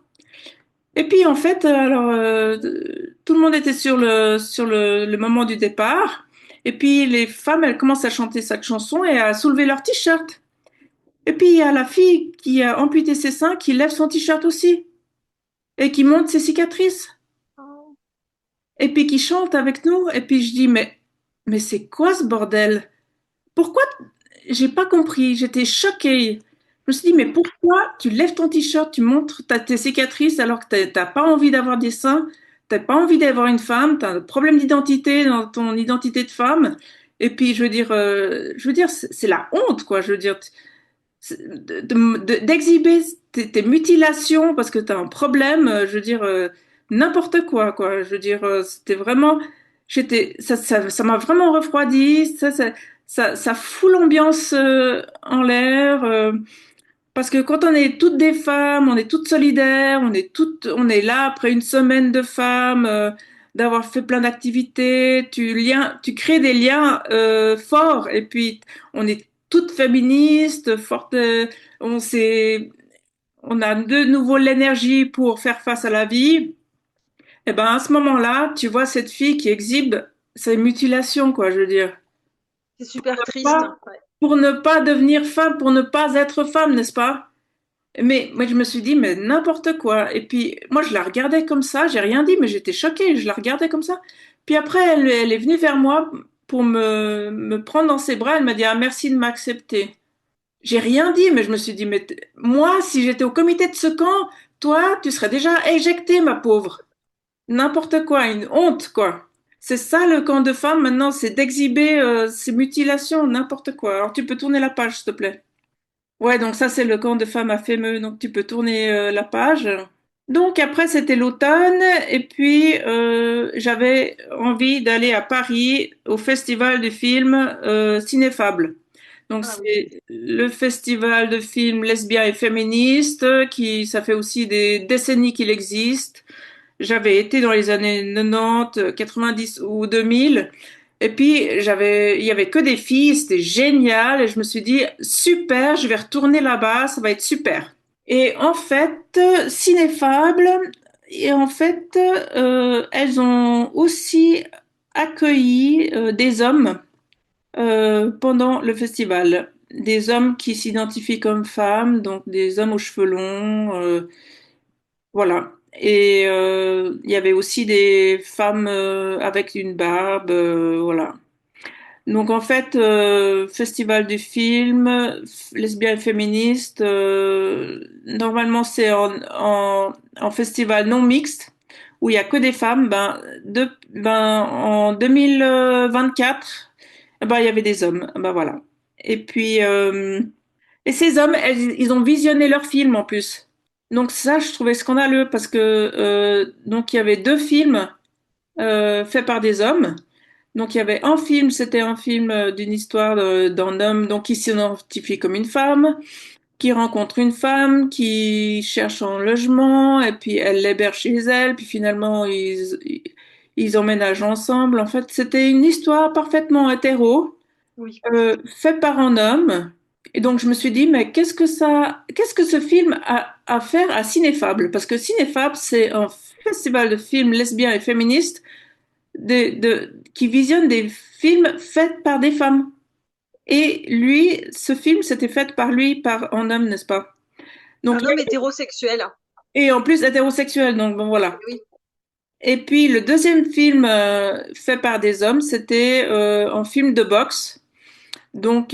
S2: Et puis en fait, alors tout le monde était sur le moment du départ, et puis les femmes, elles commencent à chanter cette chanson et à soulever leur t-shirt. Et puis il y a la fille qui a amputé ses seins, qui lève son t-shirt aussi et qui montre ses cicatrices,
S1: Oh.
S2: et puis qui chante avec nous. Et puis je dis mais c'est quoi ce bordel? Pourquoi j'ai pas compris, j'étais choquée. Je me suis dit, mais pourquoi tu lèves ton t-shirt, tu montres tes cicatrices alors que t'as pas envie d'avoir des seins, t'as pas envie d'avoir une femme, t'as un problème d'identité dans ton identité de femme. Et puis, je veux dire, c'est la honte, quoi. Je veux dire, d'exhiber tes mutilations parce que t'as un problème, je veux dire, n'importe quoi, quoi. Je veux dire, c'était vraiment, ça m'a vraiment refroidi. Ça fout l'ambiance en l'air. Parce que quand on est toutes des femmes, on est toutes solidaires, on est là après une semaine de femmes, d'avoir fait plein d'activités, tu crées des liens forts. Et puis on est toutes féministes, fortes, on s'est, on a de nouveau l'énergie pour faire face à la vie. Et ben à ce moment-là, tu vois cette fille qui exhibe ses mutilations, quoi, je veux dire.
S1: C'est super triste.
S2: Pas-
S1: Ouais.
S2: Pour ne pas devenir femme, pour ne pas être femme, n'est-ce pas? Mais moi, je me suis dit, mais n'importe quoi. Et puis, moi, je la regardais comme ça, j'ai rien dit, mais j'étais choquée, je la regardais comme ça. Puis après, elle est venue vers moi pour me prendre dans ses bras, elle m'a dit, ah, merci de m'accepter. J'ai rien dit, mais je me suis dit, mais moi, si j'étais au comité de ce camp, toi, tu serais déjà éjectée, ma pauvre. N'importe quoi, une honte, quoi. C'est ça le camp de femmes maintenant, c'est d'exhiber ces mutilations, n'importe quoi. Alors tu peux tourner la page, s'il te plaît. Ouais, donc ça c'est le camp de femmes à Fémeux, donc tu peux tourner la page. Donc après c'était l'automne et puis j'avais envie d'aller à Paris au festival de films Cinéfable. Donc
S1: Ah oui.
S2: c'est le festival de films lesbiens et féministes qui ça fait aussi des décennies qu'il existe. J'avais été dans les années 90, 90 ou 2000. Et puis, il y avait que des filles, c'était génial. Et je me suis dit, super, je vais retourner là-bas, ça va être super. Et en fait, Cinéfable, et en fait, elles ont aussi accueilli des hommes. pendant le festival. Des hommes qui s'identifient comme femmes, donc des hommes aux cheveux longs, voilà. Et il y avait aussi des femmes avec une barbe, voilà. Donc en fait, festival du film, lesbienne féministe, normalement c'est en festival non mixte où il y a que des femmes. En 2024, ben il y avait des hommes. Ben voilà. Et puis et ces hommes, ils ont visionné leur film en plus. Donc ça, je trouvais scandaleux parce que donc il y avait deux films faits par des hommes. Donc il y avait un film, c'était un film d'une histoire d'un homme donc qui s'identifie comme une femme, qui rencontre une femme, qui cherche un logement et puis elle l'héberge chez elle, puis finalement ils emménagent ensemble. En fait, c'était une histoire parfaitement hétéro,
S1: Oui.
S2: faite par un homme. Et donc je me suis dit, mais qu'est-ce que ce film a à faire à Cinéfable? Parce que Cinéfable, c'est un festival de films lesbiens et féministes qui visionne des films faits par des femmes. Et lui, ce film, c'était fait par lui, par un homme, n'est-ce pas? Donc,
S1: Un homme hétérosexuel.
S2: et en plus hétérosexuel, donc bon voilà.
S1: Oui.
S2: Et puis le deuxième film fait par des hommes, c'était un film de boxe. Donc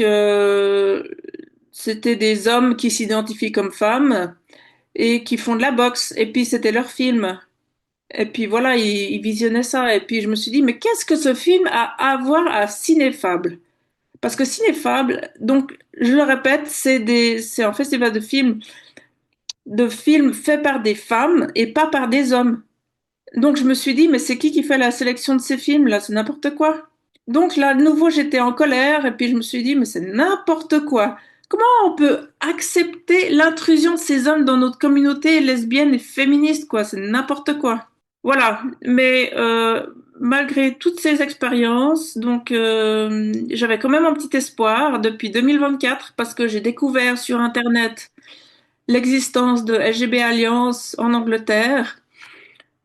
S2: c'était des hommes qui s'identifient comme femmes et qui font de la boxe. Et puis c'était leur film. Et puis voilà, ils visionnaient ça. Et puis je me suis dit, mais qu'est-ce que ce film a à voir à Cinéfable? Parce que Cinéfable, donc je le répète, c'est un festival de films faits par des femmes et pas par des hommes. Donc je me suis dit, mais c'est qui fait la sélection de ces films là? C'est n'importe quoi. Donc là, de nouveau, j'étais en colère et puis je me suis dit, mais c'est n'importe quoi. Comment on peut accepter l'intrusion de ces hommes dans notre communauté lesbienne et féministe, quoi? C'est n'importe quoi. Voilà, mais malgré toutes ces expériences, donc j'avais quand même un petit espoir depuis 2024 parce que j'ai découvert sur Internet l'existence de LGB Alliance en Angleterre.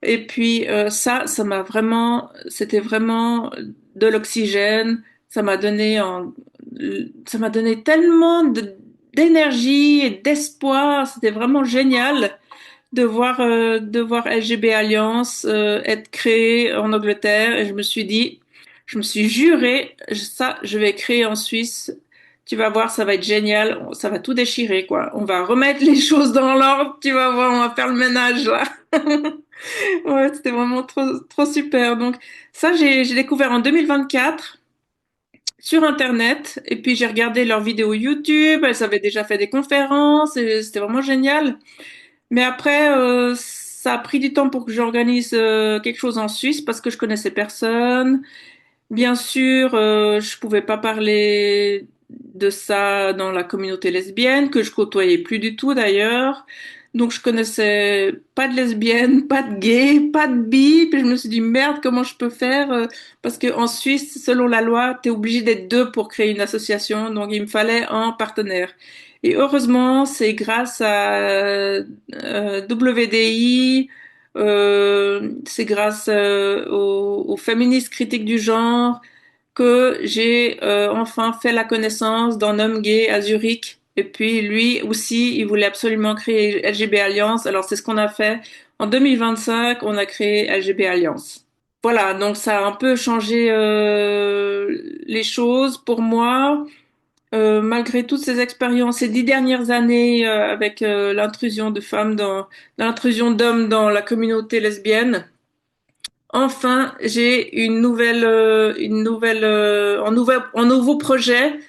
S2: Et puis ça m'a vraiment, c'était vraiment de l'oxygène. Ça m'a donné tellement d'énergie et d'espoir. C'était vraiment génial de voir LGB Alliance être créée en Angleterre et je me suis juré, ça, je vais créer en Suisse. Tu vas voir, ça va être génial, ça va tout déchirer, quoi. On va remettre les choses dans l'ordre, tu vas voir, on va faire le ménage, là. Ouais, c'était vraiment trop super. Donc, ça, j'ai découvert en 2024 sur Internet et puis j'ai regardé leurs vidéos YouTube, elles avaient déjà fait des conférences et c'était vraiment génial. Mais après, ça a pris du temps pour que j'organise quelque chose en Suisse parce que je connaissais personne. Bien sûr, je pouvais pas parler de ça dans la communauté lesbienne, que je côtoyais plus du tout d'ailleurs. Donc je connaissais pas de lesbienne, pas de gay, pas de bi. Puis je me suis dit merde, comment je peux faire? Parce que en Suisse, selon la loi, t'es obligé d'être deux pour créer une association. Donc il me fallait un partenaire. Et heureusement, c'est grâce à WDI, c'est grâce aux féministes critiques du genre que j'ai enfin fait la connaissance d'un homme gay à Zurich. Et puis lui aussi, il voulait absolument créer LGB Alliance. Alors c'est ce qu'on a fait. En 2025, on a créé LGB Alliance. Voilà, donc ça a un peu changé les choses pour moi. Malgré toutes ces expériences, ces 10 dernières années avec l'intrusion de femmes l'intrusion d'hommes dans la communauté lesbienne, enfin j'ai un nouveau projet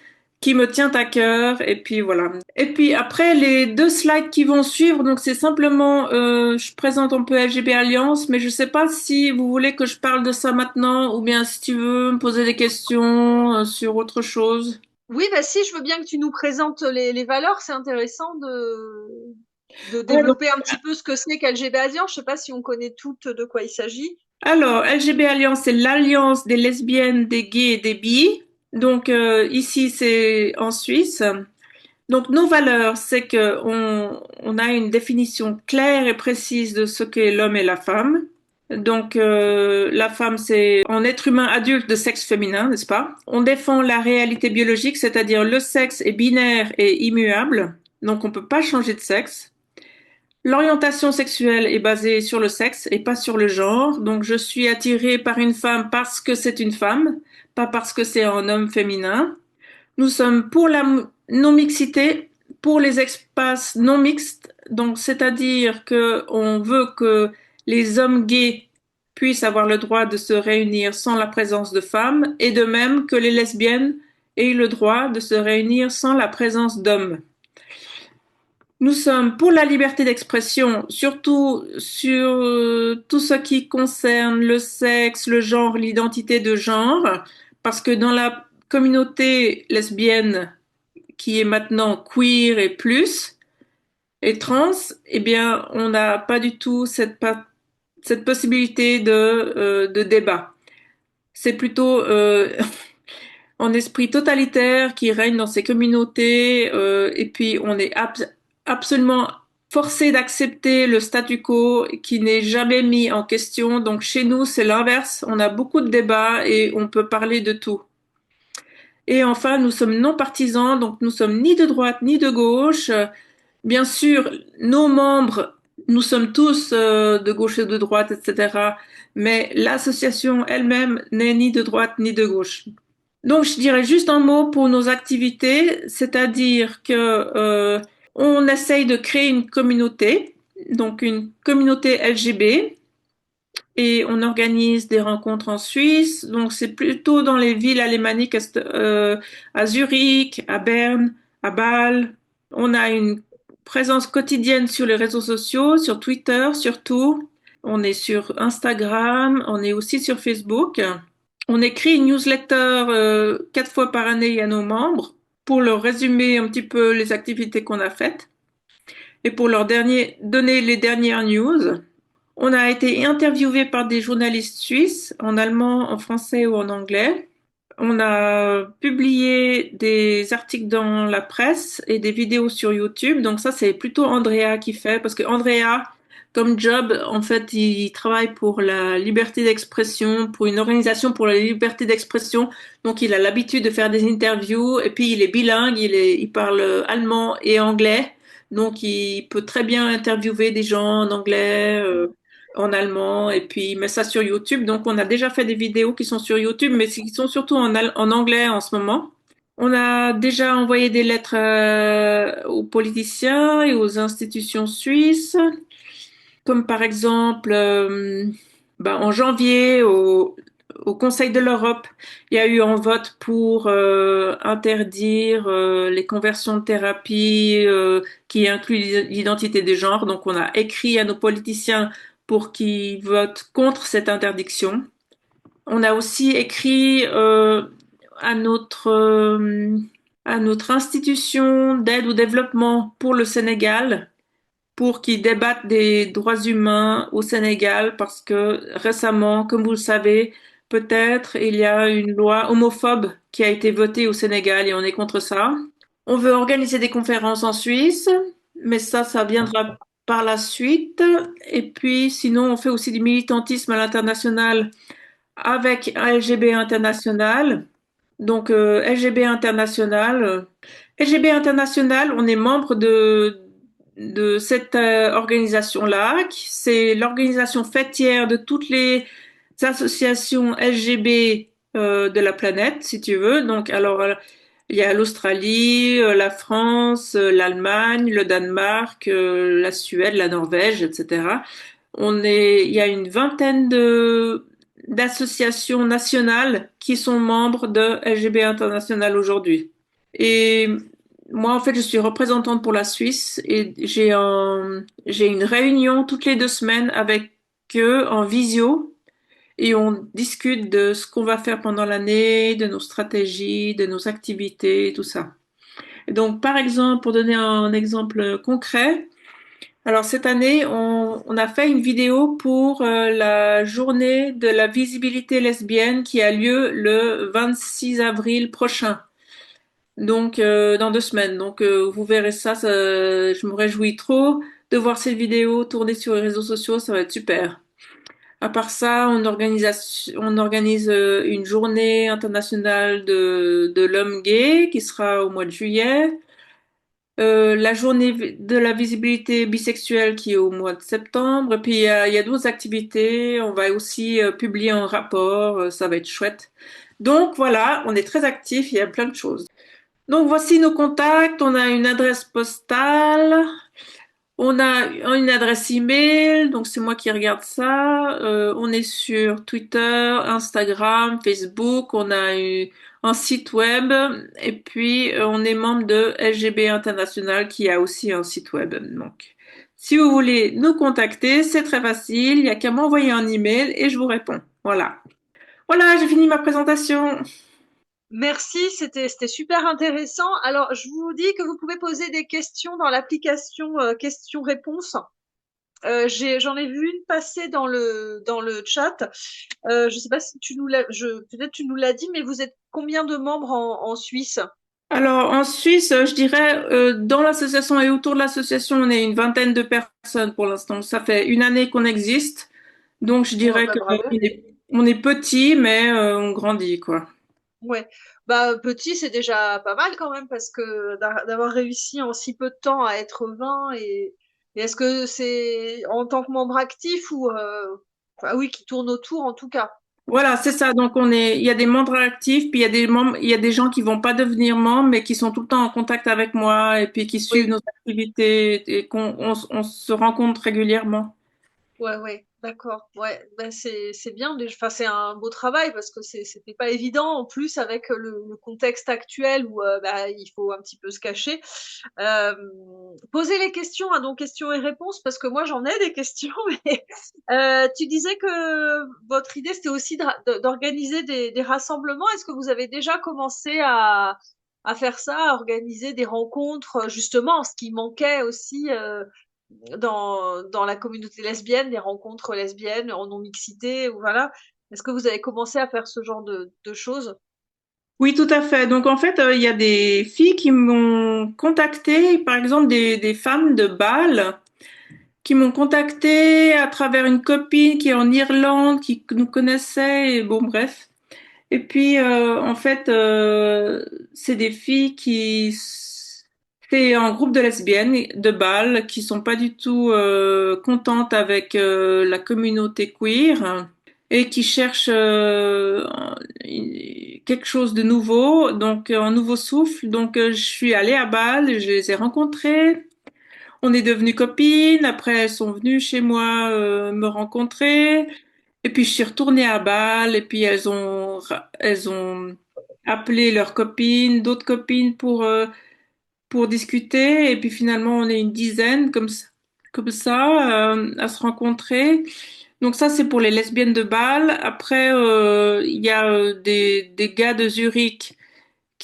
S2: qui me tient à cœur. Et puis voilà. Et puis après les deux slides qui vont suivre, donc c'est simplement, je présente un peu LGB Alliance, mais je sais pas si vous voulez que je parle de ça maintenant ou bien si tu veux me poser des questions sur autre chose.
S1: Oui, bah si, je veux bien que tu nous présentes les valeurs. C'est intéressant de développer un petit peu ce que c'est qu'LGB Alliance. Je sais pas si on connaît toutes de quoi il s'agit.
S2: Alors, LGB Alliance, c'est l'alliance des lesbiennes, des gays et des bi. Donc ici, c'est en Suisse. Donc nos valeurs, c'est que on a une définition claire et précise de ce qu'est l'homme et la femme. Donc, la femme, c'est un être humain adulte de sexe féminin, n'est-ce pas? On défend la réalité biologique, c'est-à-dire le sexe est binaire et immuable, donc on peut pas changer de sexe. L'orientation sexuelle est basée sur le sexe et pas sur le genre. Donc, je suis attirée par une femme parce que c'est une femme, pas parce que c'est un homme féminin. Nous sommes pour la non-mixité, pour les espaces non mixtes. Donc, c'est-à-dire que on veut que les hommes gays puissent avoir le droit de se réunir sans la présence de femmes, et de même que les lesbiennes aient le droit de se réunir sans la présence d'hommes. Nous sommes pour la liberté d'expression, surtout sur tout ce qui concerne le sexe, le genre, l'identité de genre, parce que dans la communauté lesbienne, qui est maintenant queer et plus, et trans, eh bien, on n'a pas du tout cette possibilité de débat. C'est plutôt un esprit totalitaire qui règne dans ces communautés, et puis on est absolument forcé d'accepter le statu quo qui n'est jamais mis en question. Donc chez nous, c'est l'inverse. On a beaucoup de débats et on peut parler de tout. Et enfin, nous sommes non partisans, donc nous sommes ni de droite ni de gauche. Bien sûr, nos membres, nous sommes tous de gauche et de droite, etc. Mais l'association elle-même n'est ni de droite ni de gauche. Donc, je dirais juste un mot pour nos activités, c'est-à-dire que on essaye de créer une communauté, donc une communauté LGB, et on organise des rencontres en Suisse. Donc, c'est plutôt dans les villes alémaniques, à Zurich, à Berne, à Bâle. On a une présence quotidienne sur les réseaux sociaux, sur Twitter surtout. On est sur Instagram, on est aussi sur Facebook. On écrit une newsletter 4 fois par année à nos membres pour leur résumer un petit peu les activités qu'on a faites et pour leur donner les dernières news. On a été interviewé par des journalistes suisses en allemand, en français ou en anglais. On a publié des articles dans la presse et des vidéos sur YouTube. Donc ça, c'est plutôt Andrea qui fait, parce que Andrea, comme job, en fait, il travaille pour la liberté d'expression, pour une organisation pour la liberté d'expression. Donc il a l'habitude de faire des interviews et puis il est bilingue, il parle allemand et anglais. Donc il peut très bien interviewer des gens en anglais, en allemand, et puis il met ça sur YouTube. Donc on a déjà fait des vidéos qui sont sur YouTube, mais qui sont surtout en anglais en ce moment. On a déjà envoyé des lettres aux politiciens et aux institutions suisses, comme par exemple en janvier au Conseil de l'Europe, il y a eu un vote pour interdire les conversions de thérapie qui incluent l'identité des genres. Donc on a écrit à nos politiciens pour qu'ils votent contre cette interdiction. On a aussi écrit à à notre institution d'aide au développement pour le Sénégal pour qu'ils débattent des droits humains au Sénégal parce que récemment, comme vous le savez, peut-être il y a une loi homophobe qui a été votée au Sénégal et on est contre ça. On veut organiser des conférences en Suisse, mais ça viendra par la suite. Et puis, sinon, on fait aussi du militantisme à l'international avec LGB International. Donc, LGB International, LGB International, on est membre de cette organisation-là. C'est l'organisation fêtière de toutes les associations LGB de la planète, si tu veux. Donc, alors, il y a l'Australie, la France, l'Allemagne, le Danemark, la Suède, la Norvège, etc. Il y a une vingtaine d'associations nationales qui sont membres de LGB International aujourd'hui. Et moi, en fait, je suis représentante pour la Suisse et j'ai une réunion toutes les 2 semaines avec eux en visio et on discute de ce qu'on va faire pendant l'année, de nos stratégies, de nos activités, tout ça. Et donc, par exemple, pour donner un exemple concret, alors cette année, on a fait une vidéo pour la journée de la visibilité lesbienne qui a lieu le 26 avril prochain. Donc dans 2 semaines. Donc vous verrez je me réjouis trop de voir cette vidéo tourner sur les réseaux sociaux, ça va être super. À part ça, on organise une journée internationale de l'homme gay qui sera au mois de juillet. La journée de la visibilité bisexuelle qui est au mois de septembre. Et puis il y a d'autres activités. On va aussi publier un rapport. Ça va être chouette. Donc voilà, on est très actifs. Il y a plein de choses. Donc voici nos contacts. On a une adresse postale. On a une adresse email, donc c'est moi qui regarde ça. On est sur Twitter, Instagram, Facebook. On a un site web et puis on est membre de LGB International qui a aussi un site web. Donc, si vous voulez nous contacter, c'est très facile. Il n'y a qu'à m'envoyer un email et je vous réponds. Voilà. Voilà, j'ai fini ma présentation.
S1: Merci, c'était super intéressant. Alors, je vous dis que vous pouvez poser des questions dans l'application questions-réponses. J'en ai vu une passer dans le chat. Je sais pas si tu nous l'as, peut-être tu nous l'as dit, mais vous êtes combien de membres en Suisse?
S2: Alors, en Suisse, je dirais, dans l'association et autour de l'association, on est une vingtaine de personnes pour l'instant. Ça fait une année qu'on existe. Donc, je
S1: Ouais,
S2: dirais
S1: bah
S2: que
S1: bravo.
S2: on est petit, mais on grandit, quoi.
S1: Ouais, bah petit, c'est déjà pas mal quand même parce que d'avoir réussi en si peu de temps à être 20 et est-ce que c'est en tant que membre actif ou enfin, oui, qui tourne autour en tout cas.
S2: Voilà, c'est ça. Donc, il y a des membres actifs, puis il y a des membres, il y a des gens qui vont pas devenir membres, mais qui sont tout le temps en contact avec moi et puis qui suivent
S1: Oui.
S2: nos activités et on se rencontre régulièrement.
S1: Ouais, ouais, d'accord. Ouais, ben c'est bien. Enfin, c'est un beau travail parce que c'était pas évident en plus avec le contexte actuel où bah, il faut un petit peu se cacher. Euh, Poser les questions, hein, donc questions et réponses parce que moi j'en ai des questions. Mais tu disais que votre idée c'était aussi d'organiser des rassemblements. Est-ce que vous avez déjà commencé à faire ça, à organiser des rencontres justement, ce qui manquait aussi. Dans la communauté lesbienne, des rencontres lesbiennes en non-mixité, ou voilà. Est-ce que vous avez commencé à faire ce genre de choses?
S2: Oui, tout à fait. Donc en fait, il y a des filles qui m'ont contacté, par exemple des femmes de Bâle, qui m'ont contacté à travers une copine qui est en Irlande, qui nous connaissait, et bon bref. Et puis en fait, c'est des filles c'est un groupe de lesbiennes de Bâle qui sont pas du tout contentes avec la communauté queer et qui cherchent quelque chose de nouveau, donc un nouveau souffle. Donc je suis allée à Bâle, je les ai rencontrées, on est devenues copines. Après elles sont venues chez moi me rencontrer, et puis je suis retournée à Bâle, et puis elles ont appelé leurs copines, d'autres copines pour discuter, et puis finalement on est une dizaine comme ça à se rencontrer. Donc ça, c'est pour les lesbiennes de Bâle. Après, il y a des gars de Zurich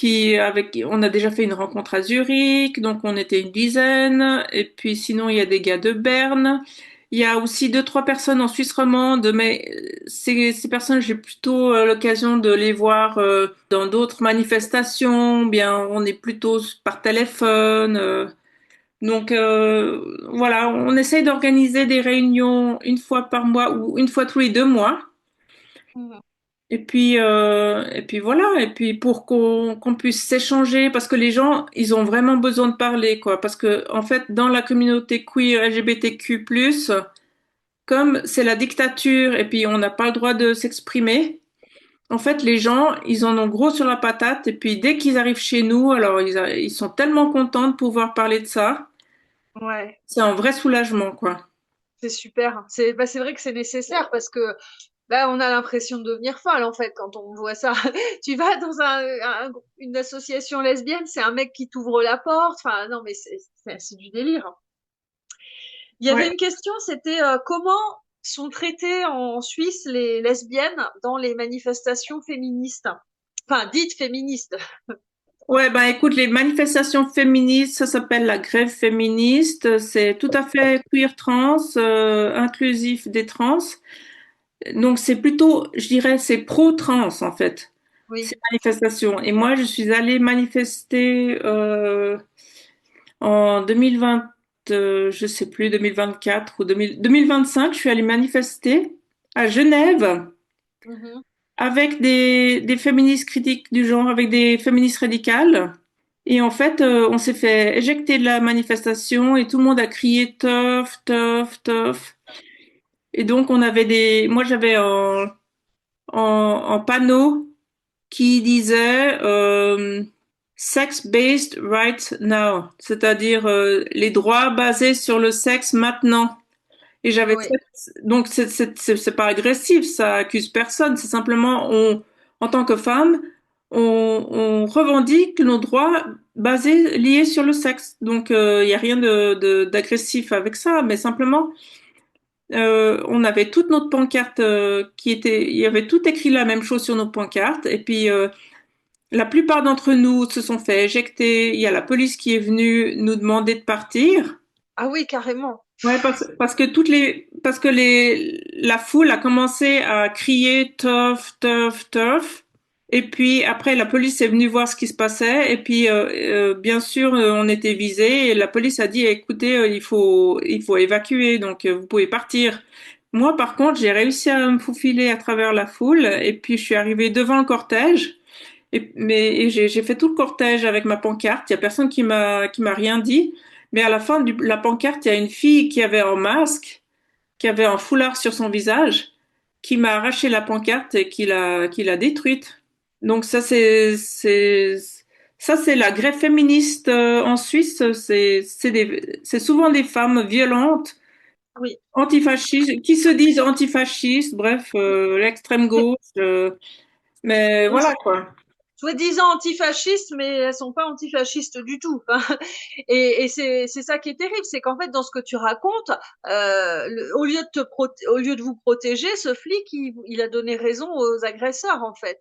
S2: on a déjà fait une rencontre à Zurich, donc on était une dizaine. Et puis sinon, il y a des gars de Berne. Il y a aussi deux, trois personnes en Suisse romande, mais ces personnes, j'ai plutôt l'occasion de les voir dans d'autres manifestations. Bien, on est plutôt par téléphone. Donc voilà, on essaye d'organiser des réunions une fois par mois ou une fois tous les 2 mois.
S1: Mhm.
S2: Et puis voilà, et puis pour qu'on puisse s'échanger, parce que les gens, ils ont vraiment besoin de parler, quoi. Parce que en fait, dans la communauté queer LGBTQ+, comme c'est la dictature et puis on n'a pas le droit de s'exprimer, en fait, les gens, ils en ont gros sur la patate. Et puis dès qu'ils arrivent chez nous, alors ils sont tellement contents de pouvoir parler de ça.
S1: Ouais,
S2: C'est un vrai soulagement, quoi.
S1: c'est super. C'est vrai que c'est nécessaire parce que bah, on a l'impression de devenir folle en fait quand on voit ça. Tu vas dans une association lesbienne, c'est un mec qui t'ouvre la porte. Enfin, non, mais c'est du délire. Il y avait
S2: Ouais.
S1: une question, c'était comment sont traitées en Suisse les lesbiennes dans les manifestations féministes? Enfin, dites féministes.
S2: Ouais, ben écoute, les manifestations féministes, ça s'appelle la grève féministe. C'est tout à fait queer trans, inclusif des trans. Donc c'est plutôt, je dirais, c'est pro-trans en fait, ces
S1: Oui,
S2: manifestations. Et moi, je suis allée manifester en 2020, je sais plus, 2024 ou 2025. Je suis allée manifester à Genève
S1: Mhm.
S2: avec des féministes critiques du genre, avec des féministes radicales. Et en fait, on s'est fait éjecter de la manifestation et tout le monde a crié tough, tough, tough. Et donc, moi j'avais en panneau qui disait sex-based rights now, c'est-à-dire les droits basés sur le sexe maintenant. Et
S1: Ah
S2: j'avais
S1: oui.
S2: donc c'est pas agressif, ça accuse personne, c'est simplement en tant que femme, on revendique nos droits basés liés sur le sexe. Donc il y a rien d'agressif avec ça, mais simplement on avait toute notre pancarte il y avait tout écrit la même chose sur nos pancartes et puis la plupart d'entre nous se sont fait éjecter. Il y a la police qui est venue nous demander de partir.
S1: Ah oui, carrément.
S2: Ouais, parce que la foule a commencé à crier tough, tough, tough. Et puis après, la police est venue voir ce qui se passait. Et puis, bien sûr, on était visés. Et la police a dit, écoutez, il faut évacuer. Donc, vous pouvez partir. Moi, par contre, j'ai réussi à me faufiler à travers la foule. Et puis, je suis arrivée devant le cortège. Et j'ai fait tout le cortège avec ma pancarte. Il y a personne qui m'a rien dit. Mais à la fin de la pancarte, il y a une fille qui avait un masque, qui avait un foulard sur son visage, qui m'a arraché la pancarte et qui l'a détruite. Donc ça c'est la grève féministe en Suisse. C'est souvent des femmes violentes,
S1: Oui.
S2: antifascistes, qui se disent antifascistes. Bref, l'extrême gauche. Mais
S1: Oui,
S2: voilà quoi.
S1: soi-disant antifascistes, mais elles sont pas antifascistes du tout. Et c'est ça qui est terrible, c'est qu'en fait, dans ce que tu racontes, au lieu de vous protéger, ce flic, il a donné raison aux agresseurs, en fait.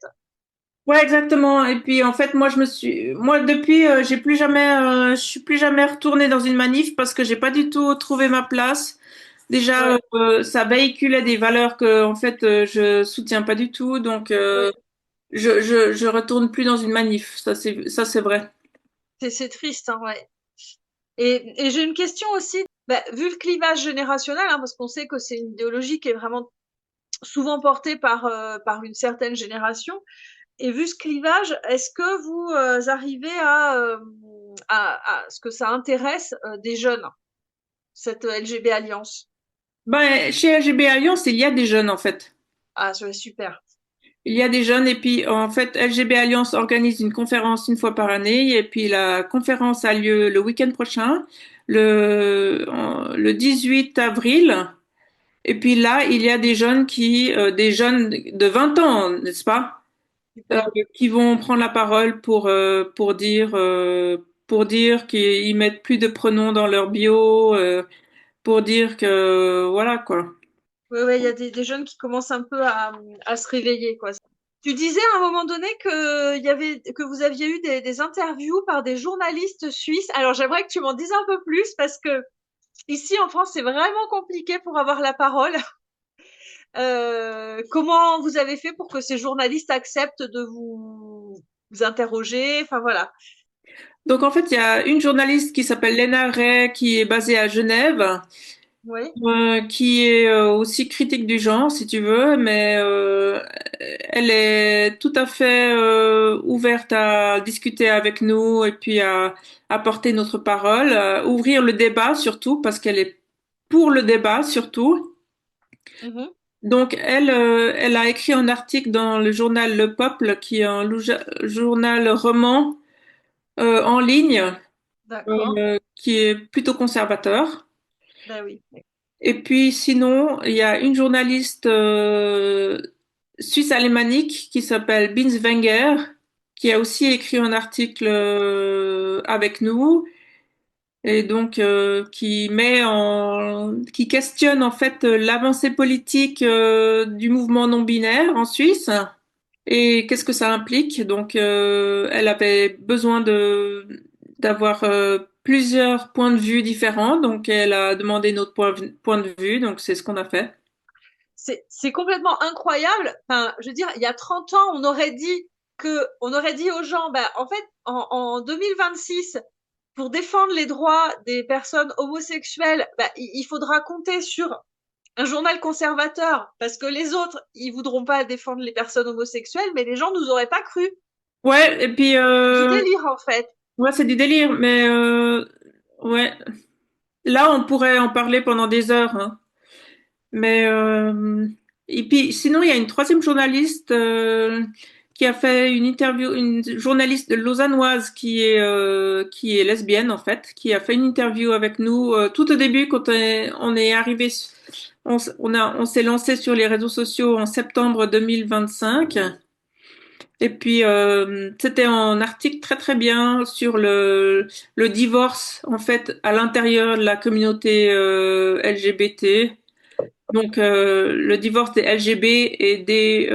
S2: Ouais, exactement. Et puis en fait, moi depuis, je suis plus jamais retournée dans une manif parce que j'ai pas du tout trouvé ma place. Déjà,
S1: Ouais,
S2: ça véhiculait des valeurs que en fait je soutiens pas du tout, donc
S1: ouais.
S2: je retourne plus dans une manif. Ça c'est vrai.
S1: C'est triste, hein, ouais. Et j'ai une question aussi. Bah, vu le clivage générationnel, hein, parce qu'on sait que c'est une idéologie qui est vraiment souvent portée par une certaine génération. Et vu ce clivage, est-ce que vous arrivez à ce que ça intéresse des jeunes, cette LGB Alliance?
S2: Ben, chez LGB Alliance, il y a des jeunes en fait.
S1: Ah, c'est super.
S2: Il y a des jeunes et puis en fait LGB Alliance organise une conférence une fois par année et puis la conférence a lieu le week-end prochain, le 18 avril. Et puis là, il y a des jeunes de 20 ans, n'est-ce pas,
S1: Super.
S2: qui vont prendre la parole pour dire qu'ils mettent plus de pronoms dans leur bio, pour dire que voilà quoi.
S1: Oui, ouais, il y a des jeunes qui commencent un peu à se réveiller, quoi. Tu disais à un moment donné que vous aviez eu des interviews par des journalistes suisses. Alors j'aimerais que tu m'en dises un peu plus parce que ici en France c'est vraiment compliqué pour avoir la parole. Comment vous avez fait pour que ces journalistes acceptent de vous interroger? Enfin voilà.
S2: Donc en fait, il y a une journaliste qui s'appelle Lena Ray qui est basée à Genève,
S1: Oui.
S2: qui est aussi critique du genre, si tu veux, mais elle est tout à fait ouverte à discuter avec nous et puis à porter notre parole, à ouvrir le débat surtout, parce qu'elle est pour le débat surtout.
S1: Mhm.
S2: Donc elle a écrit un article dans le journal Le Peuple, qui est un journal roman en ligne,
S1: D'accord.
S2: qui est plutôt conservateur.
S1: Ben oui.
S2: Et puis sinon, il y a une journaliste suisse-alémanique qui s'appelle Binswanger, qui a aussi écrit un article avec nous et donc qui questionne en fait l'avancée politique du mouvement non binaire en Suisse et qu'est-ce que ça implique. Donc elle avait besoin de d'avoir plusieurs points de vue différents, donc elle a demandé notre point de vue, donc c'est ce qu'on a fait.
S1: C'est complètement incroyable. Enfin, je veux dire, il y a 30 ans, on aurait dit aux gens, ben, en fait, en 2026, pour défendre les droits des personnes homosexuelles, ben, il faudra compter sur un journal conservateur, parce que les autres, ils voudront pas défendre les personnes homosexuelles, mais les gens nous auraient pas cru.
S2: Ouais, et puis
S1: C'est du délire, en fait.
S2: ouais, c'est du délire, mais ouais, là on pourrait en parler pendant des heures, hein. Mais et puis sinon il y a une troisième journaliste qui a fait une interview, une journaliste lausannoise qui est lesbienne en fait, qui a fait une interview avec nous tout au début quand on est arrivé, on s'est lancé sur les réseaux sociaux en septembre 2025. Et puis c'était un article très très bien sur le divorce en fait à l'intérieur de la communauté LGBT. Donc le divorce des LGB et des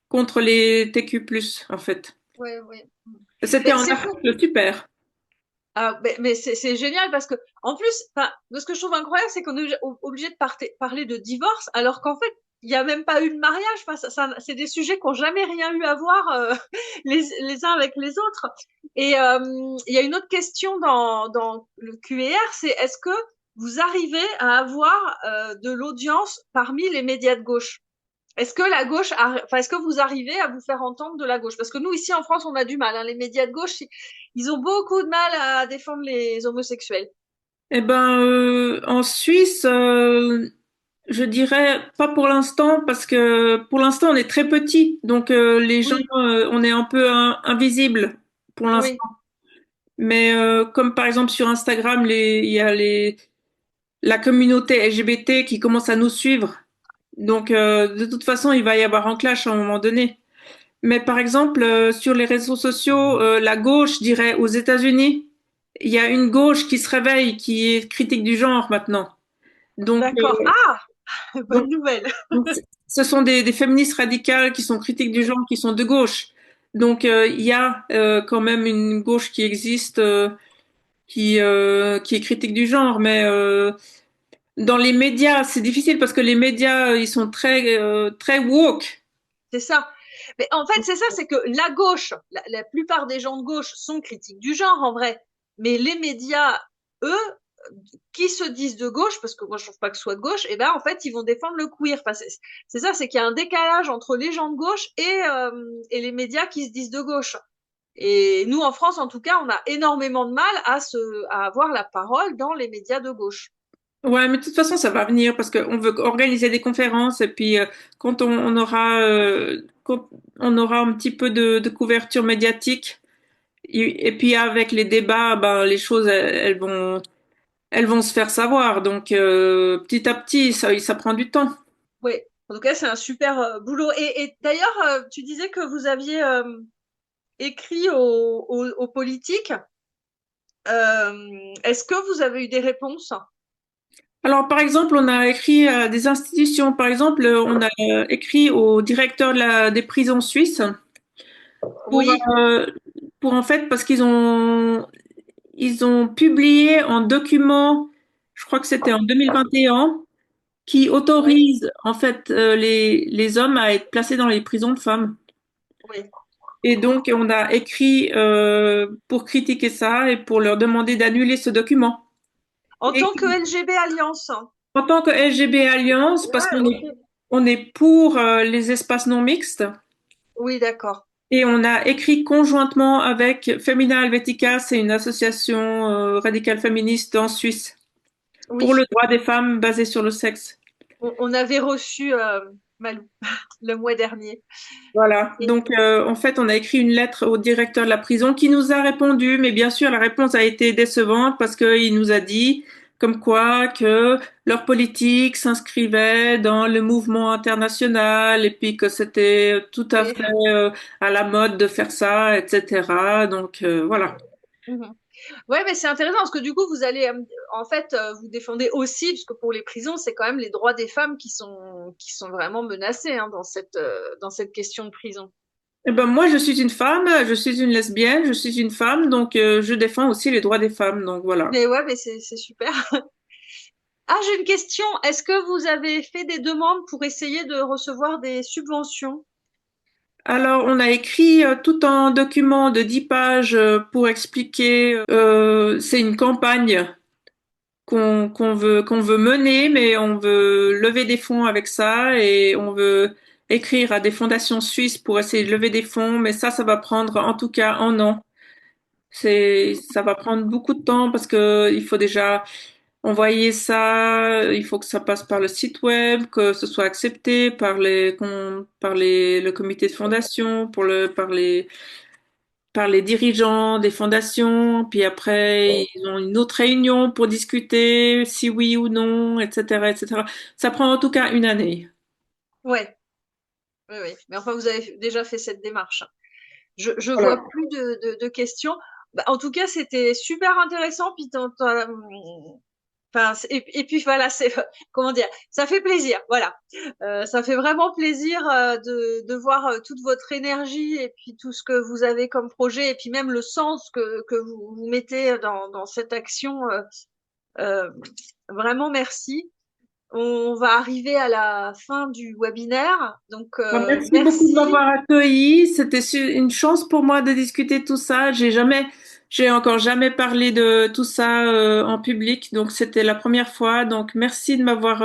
S2: contre les TQ+, en fait.
S1: Ouais, ouais.
S2: C'était
S1: Mais
S2: un
S1: c'est fou.
S2: article super.
S1: Ah, mais c'est génial parce que, en plus, enfin, ce que je trouve incroyable, c'est qu'on est obligé de parler de divorce, alors qu'en fait, il n'y a même pas eu de mariage. Enfin, c'est des sujets qui n'ont jamais rien eu à voir les uns avec les autres. Et il y a une autre question dans le QER, c'est est-ce que vous arrivez à avoir de l'audience parmi les médias de gauche? Est-ce que la gauche, enfin, est-ce que vous arrivez à vous faire entendre de la gauche? Parce que nous, ici en France, on a du mal, hein. Les médias de gauche, ils ont beaucoup de mal à défendre les homosexuels.
S2: Eh ben en Suisse, je dirais pas pour l'instant parce que pour l'instant on est très petit, donc les gens,
S1: Oui,
S2: on est un peu invisible pour l'instant.
S1: oui,
S2: Mais comme par exemple sur Instagram, il y a la communauté LGBT qui commence à nous suivre. Donc, de toute façon, il va y avoir un clash à un moment donné. Mais par exemple, sur les réseaux sociaux, la gauche, je dirais, aux États-Unis, il y a une gauche qui se réveille, qui est critique du genre maintenant. Donc,
S1: d'accord. Ah,
S2: donc,
S1: bonne nouvelle.
S2: ce sont des féministes radicales qui sont critiques du genre, qui sont de gauche. Donc, il y a quand même une gauche qui existe, qui est critique du genre. Mais dans les médias, c'est difficile parce que les médias, ils sont très woke.
S1: C'est ça. Mais en fait, c'est ça, c'est que la gauche, la plupart des gens de gauche sont critiques du genre en vrai. Mais les médias, eux, qui se disent de gauche, parce que moi je trouve pas que ce soit de gauche, et ben en fait ils vont défendre le queer. Enfin, c'est ça, c'est qu'il y a un décalage entre les gens de gauche et les médias qui se disent de gauche. Et nous en France, en tout cas, on a énormément de mal à avoir la parole dans les médias de gauche.
S2: Ouais, mais de toute façon, ça va venir parce qu'on veut organiser des conférences et puis quand quand on aura un petit peu de couverture médiatique et puis avec les débats, ben les choses elles vont se faire savoir. Donc petit à petit, ça prend du temps.
S1: Oui, en tout cas, c'est un super boulot. Et d'ailleurs, tu disais que vous aviez écrit aux politiques. Est-ce que vous avez eu des réponses?
S2: Alors par exemple, on a écrit à des institutions. Par exemple, on a écrit au directeur des prisons suisses pour
S1: Oui,
S2: euh, pour en fait parce ils ont publié un document, je crois que c'était en 2021, qui
S1: oui,
S2: autorise en fait les hommes à être placés dans les prisons de femmes.
S1: oui.
S2: Et donc on a écrit pour critiquer ça et pour leur demander d'annuler ce document.
S1: En
S2: Et
S1: tant que LGB Alliance.
S2: en tant que LGB Alliance, parce
S1: Ouais, ok.
S2: on est pour les espaces non mixtes,
S1: Oui, d'accord.
S2: et on a écrit conjointement avec Femina Helvetica, c'est une association radicale féministe en Suisse, pour
S1: Oui,
S2: le droit des femmes basé sur le sexe.
S1: on avait reçu Malou le mois dernier.
S2: Voilà.
S1: Et,
S2: Donc, en fait, on a écrit une lettre au directeur de la prison qui nous a répondu, mais bien sûr, la réponse a été décevante parce qu'il nous a dit comme quoi que leur politique s'inscrivait dans le mouvement international et puis que c'était tout à
S1: oui.
S2: fait à la mode de faire ça, etc. Donc, voilà.
S1: Mhm. Ouais, mais c'est intéressant parce que du coup, vous allez, en fait, vous défendez aussi, parce que pour les prisons, c'est quand même les droits des femmes qui sont vraiment menacés hein, dans cette question de prison.
S2: Eh ben, moi, je suis une femme, je suis une lesbienne, je suis une femme, donc je défends aussi les droits des femmes. Donc, voilà.
S1: Mais ouais, mais c'est super. Ah, j'ai une question. Est-ce que vous avez fait des demandes pour essayer de recevoir des subventions?
S2: Alors, on a écrit tout un document de 10 pages pour expliquer, c'est une campagne qu'on veut mener, mais on veut lever des fonds avec ça et on veut écrire à des fondations suisses pour essayer de lever des fonds, mais ça va prendre en tout cas un an. Ça va prendre beaucoup de temps parce que il faut déjà envoyer ça, il faut que ça passe par le site web, que ce soit accepté par le comité de fondation, par les dirigeants des fondations, puis après ils ont une autre réunion pour discuter si oui ou non, etc., etc. Ça prend en tout cas une année.
S1: Ouais, oui, oui. Mais enfin, vous avez déjà fait cette démarche. Je vois
S2: Voilà.
S1: plus de questions. Bah, en tout cas, c'était super intéressant. Puis enfin, et puis voilà, c'est comment dire, ça fait plaisir. Voilà, ça fait vraiment plaisir de voir toute votre énergie et puis tout ce que vous avez comme projet et puis même le sens que vous mettez dans cette action. Euh, vraiment, merci. On va arriver à la fin du webinaire, donc
S2: Merci beaucoup de
S1: merci.
S2: m'avoir accueilli. C'était une chance pour moi de discuter tout ça. J'ai encore jamais parlé de tout ça en public, donc c'était la première fois. Donc merci de m'avoir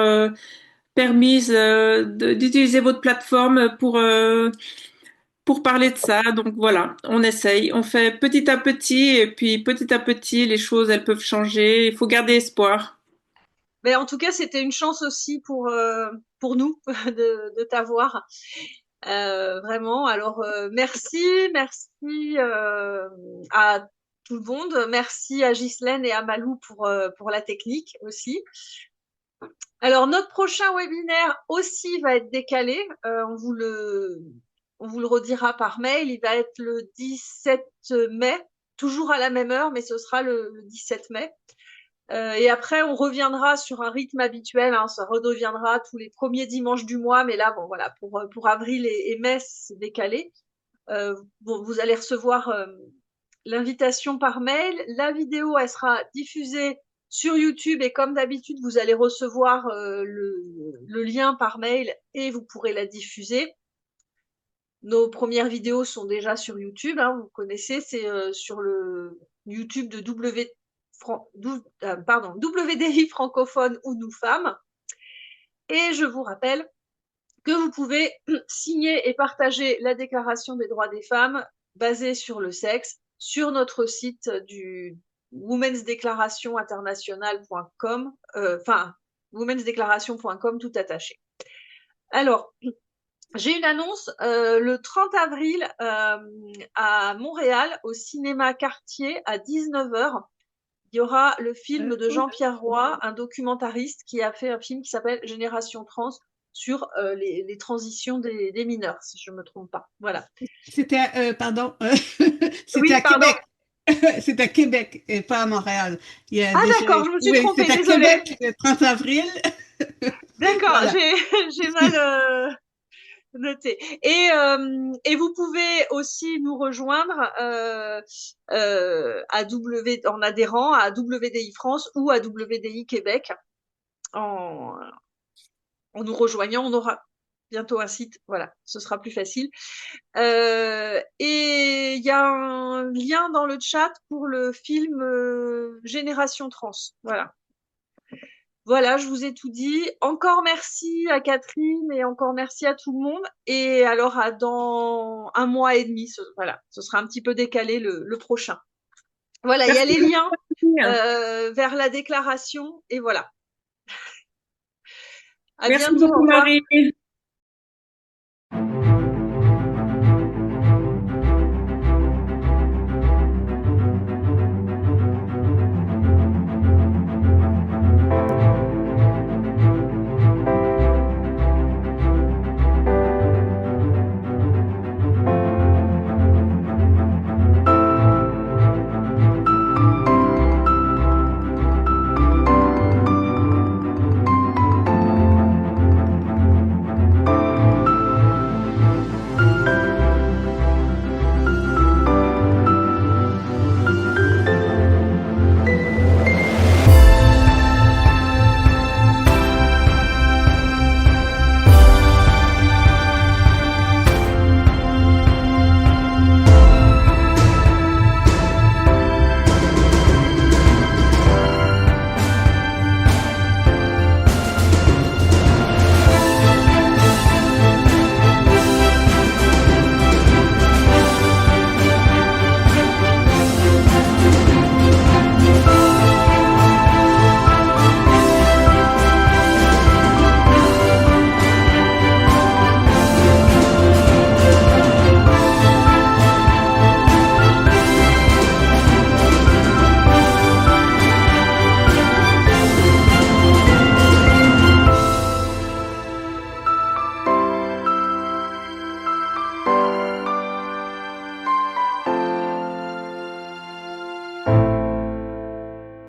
S2: permise d'utiliser votre plateforme pour parler de ça. Donc voilà, on essaye, on fait petit à petit et puis petit à petit les choses elles peuvent changer. Il faut garder espoir.
S1: Mais en tout cas, c'était une chance aussi pour nous de t'avoir. Vraiment. Alors, merci, merci à tout le monde. Merci à Ghislaine et à Malou pour la technique aussi. Alors, notre prochain webinaire aussi va être décalé. On vous le redira par mail. Il va être le 17 mai, toujours à la même heure, mais ce sera le 17 mai. Et après, on reviendra sur un rythme habituel. Hein, ça redeviendra tous les premiers dimanches du mois. Mais là, bon, voilà, pour avril et mai, c'est décalé. Bon, vous allez recevoir l'invitation par mail. La vidéo, elle sera diffusée sur YouTube et comme d'habitude, vous allez recevoir le lien par mail et vous pourrez la diffuser. Nos premières vidéos sont déjà sur YouTube, hein, vous connaissez, c'est sur le YouTube de WDI francophone ou Nous Femmes. Et je vous rappelle que vous pouvez signer et partager la Déclaration des droits des femmes basée sur le sexe sur notre site du womensdeclarationinternational.com, womensdeclaration.com tout attaché. Alors, j'ai une annonce le 30 avril à Montréal, au cinéma Cartier, à 19h. Il y aura le film de Jean-Pierre Roy, un documentariste qui a fait un film qui s'appelle Génération Trans sur les transitions des mineurs, si je ne me trompe pas. Voilà.
S3: C'était, pardon, c'était
S1: Oui,
S3: à
S1: pardon.
S3: Québec. C'est à Québec et pas à Montréal. Il y a
S1: Ah
S3: déjà,
S1: d'accord, je me suis
S3: oui, c'est
S1: trompée,
S3: à
S1: désolée.
S3: Québec le 30 avril.
S1: D'accord,
S3: Voilà.
S1: j'ai mal noté. Et vous pouvez aussi nous rejoindre en adhérant à WDI France ou à WDI Québec. En, en nous rejoignant, on aura bientôt un site. Voilà, ce sera plus facile. Et il y a un lien dans le chat pour le film Génération Trans. Voilà. Voilà, je vous ai tout dit. Encore merci à Catherine et encore merci à tout le monde. Et alors, dans un mois et demi, voilà, ce sera un petit peu décalé le prochain. Voilà, il y a
S2: Merci
S1: les liens
S2: beaucoup.
S1: vers la déclaration et voilà. À
S2: Merci
S1: bientôt, au
S2: beaucoup
S1: revoir.
S2: Marie.